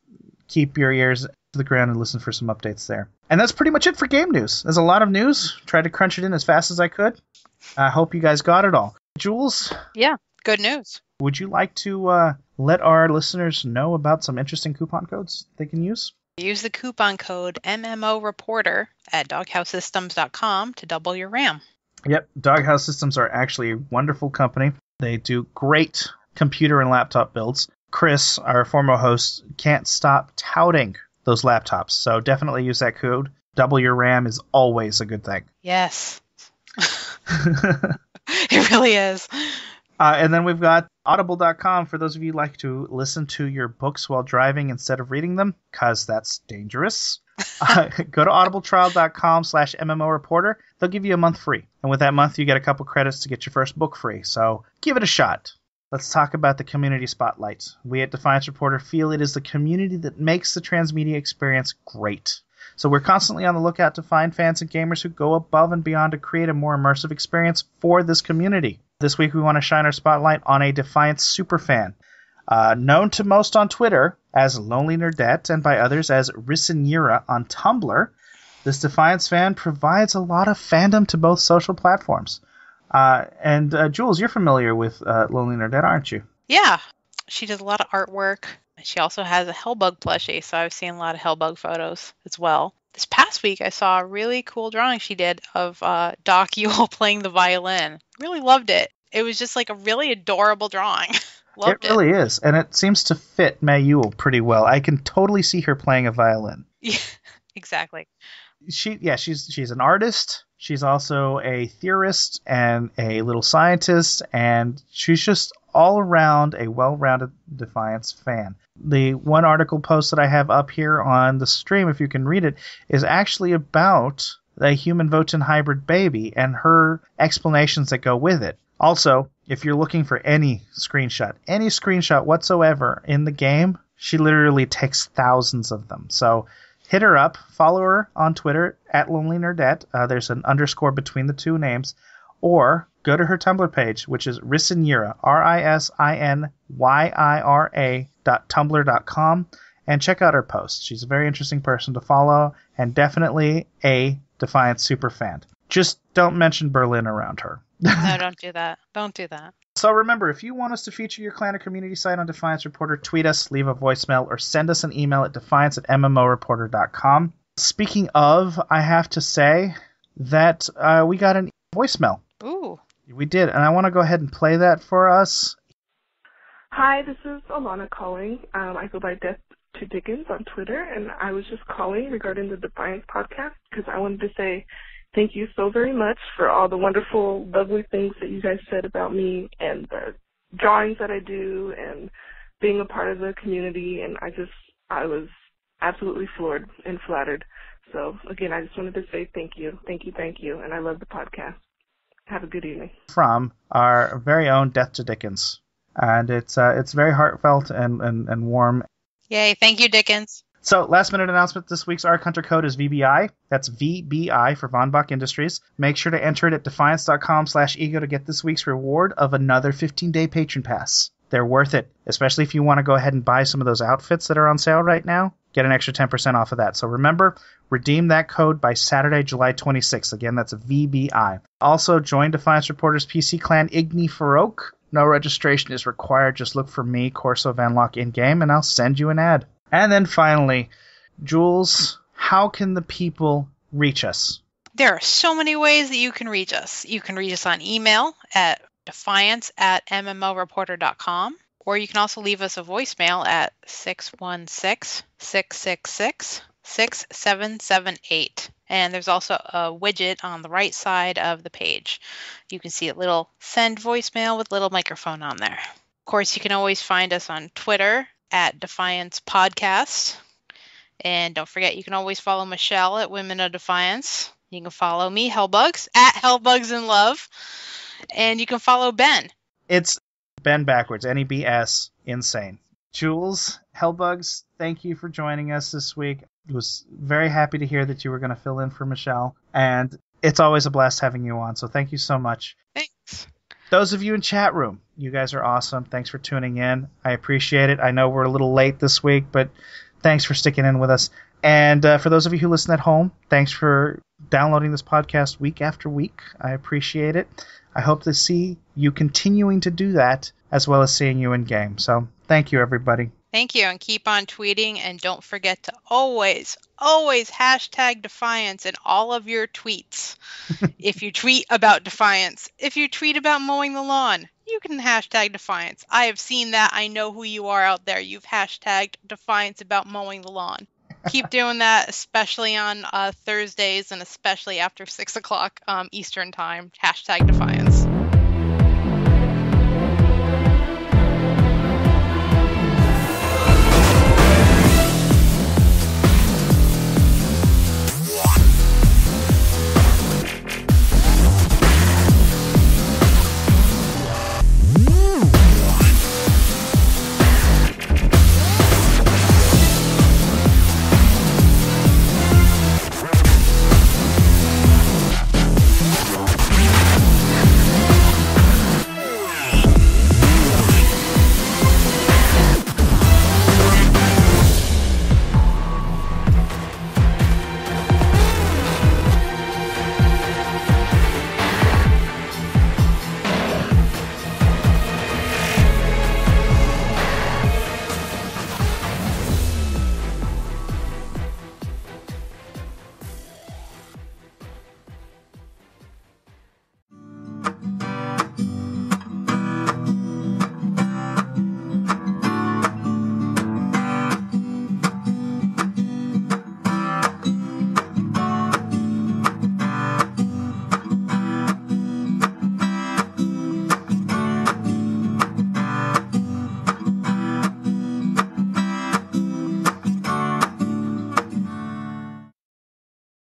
Speaker 2: keep your ears to the ground and listen for some updates there. And that's pretty much it for game news. There's a lot of news. Tried to crunch it in as fast as I could. I hope you guys got it all. Jules?
Speaker 3: Yeah, good news.
Speaker 2: Would you like to let our listeners know about some interesting coupon codes they can use?
Speaker 3: Use the coupon code MMOReporter at doghousesystems.com to double your RAM.
Speaker 2: Yep, Doghouse Systems are actually a wonderful company. They do great computer and laptop builds. Chris, our former host, can't stop touting those laptops, so definitely use that code. Double your RAM is always a good thing.
Speaker 3: Yes. It really is.
Speaker 2: And then we've got audible.com for those of you who like to listen to your books while driving instead of reading them, because that's dangerous. Go to audibletrial.com/MMOReporter. They'll give you a month free. And with that month, you get a couple credits to get your first book free. So give it a shot. Let's talk about the community spotlight. We at Defiance Reporter feel it is the community that makes the transmedia experience great. So we're constantly on the lookout to find fans and gamers who go above and beyond to create a more immersive experience for this community. This week we want to shine our spotlight on a Defiance superfan. Known to most on Twitter as Lonely Nerdette and by others as Rissenura on Tumblr, this Defiance fan provides a lot of fandom to both social platforms. And Jules, you're familiar with Lonely Nerdette, aren't you?
Speaker 3: Yeah, she does a lot of artwork. She also has a Hellbug plushie, so I've seen a lot of Hellbug photos as well. This past week, I saw a really cool drawing she did of Doc Yule playing the violin. Really loved it. It was just like a really adorable drawing. Loved it. It
Speaker 2: really is, and it seems to fit May Yule pretty well. I can totally see her playing a violin.
Speaker 3: Yeah, exactly.
Speaker 2: She's an artist. She's also a theorist and a little scientist, and she's just all around a well-rounded Defiance fan. The one article post that I have up here on the stream, if you can read it, is actually about the human Votan hybrid baby and her explanations that go with it. Also, if you're looking for any screenshot whatsoever in the game, she literally takes thousands of them. So hit her up, follow her on Twitter at Lonely Nerdette. There's an underscore between the two names. Or go to her Tumblr page, which is Rissenura, RISINYIRA.tumblr.com, and check out her posts. She's a very interesting person to follow and definitely a Defiance superfan. Just don't mention Berlin around her.
Speaker 3: No, don't do that. Don't do that.
Speaker 2: So remember, if you want us to feature your clan or community site on Defiance Reporter, tweet us, leave a voicemail, or send us an email at defiance@mmorreporter.com. Speaking of, I have to say that we got an voicemail.
Speaker 3: Ooh.
Speaker 2: We did, and I want to go ahead and play that for us.
Speaker 4: Hi, this is Alana calling. I go by Death to Dickens on Twitter, and I was just calling regarding the Defiance podcast because I wanted to say thank you so very much for all the wonderful, lovely things that you guys said about me and the drawings that I do and being a part of the community, and I was absolutely floored and flattered. So, again, I just wanted to say thank you, and I love the podcast. Have a good evening.
Speaker 2: From our very own Death to Dickens. And it's very heartfelt and warm.
Speaker 3: Yay, thank you, Dickens.
Speaker 2: So, last minute announcement, this week's Arkhunter code is VBI. That's VBI for Von Bach Industries. Make sure to enter it at defiance.com/ego to get this week's reward of another 15-day patron pass. They're worth it, especially if you want to go ahead and buy some of those outfits that are on sale right now. Get an extra 10% off of that. So remember, redeem that code by Saturday, July 26th. Again, that's VBI. Also, join Defiance Reporter's PC clan Igni Farouk. No registration is required. Just look for me, Corso Van Lock, in-game, and I'll send you an ad. And then finally, Jules, how can the people reach us?
Speaker 3: There are so many ways that you can reach us. You can reach us on email at defiance@mmlreporter.com, or you can also leave us a voicemail at 616-666-6778. And there's also a widget on the right side of the page. You can see a little send voicemail with a little microphone on there. Of course, you can always find us on Twitter at Defiance Podcast. And don't forget, you can always follow Michelle at Women of Defiance. You can follow me, Hellbugs, at Hellbugs in Love. And you can follow Ben.
Speaker 2: It's Ben backwards, NEBS, insane. Jules, Hellbugs, thank you for joining us this week. I was very happy to hear that you were going to fill in for Michelle. And it's always a blast having you on, so thank you so much.
Speaker 3: Thanks.
Speaker 2: Those of you in chat room, you guys are awesome. Thanks for tuning in. I appreciate it. I know we're a little late this week, but thanks for sticking in with us. And for those of you who listen at home, thanks for downloading this podcast week after week. I appreciate it. I hope to see you continuing to do that, as well as seeing you in game. So thank you, everybody.
Speaker 3: Thank you, and keep on tweeting, and don't forget to always hashtag Defiance in all of your tweets. If you tweet about Defiance, if you tweet about mowing the lawn, you can hashtag Defiance. I have seen that. I know who you are out there. You've hashtagged Defiance about mowing the lawn. Keep doing that, especially on Thursdays and especially after 6 o'clock Eastern time. Hashtag Defiance.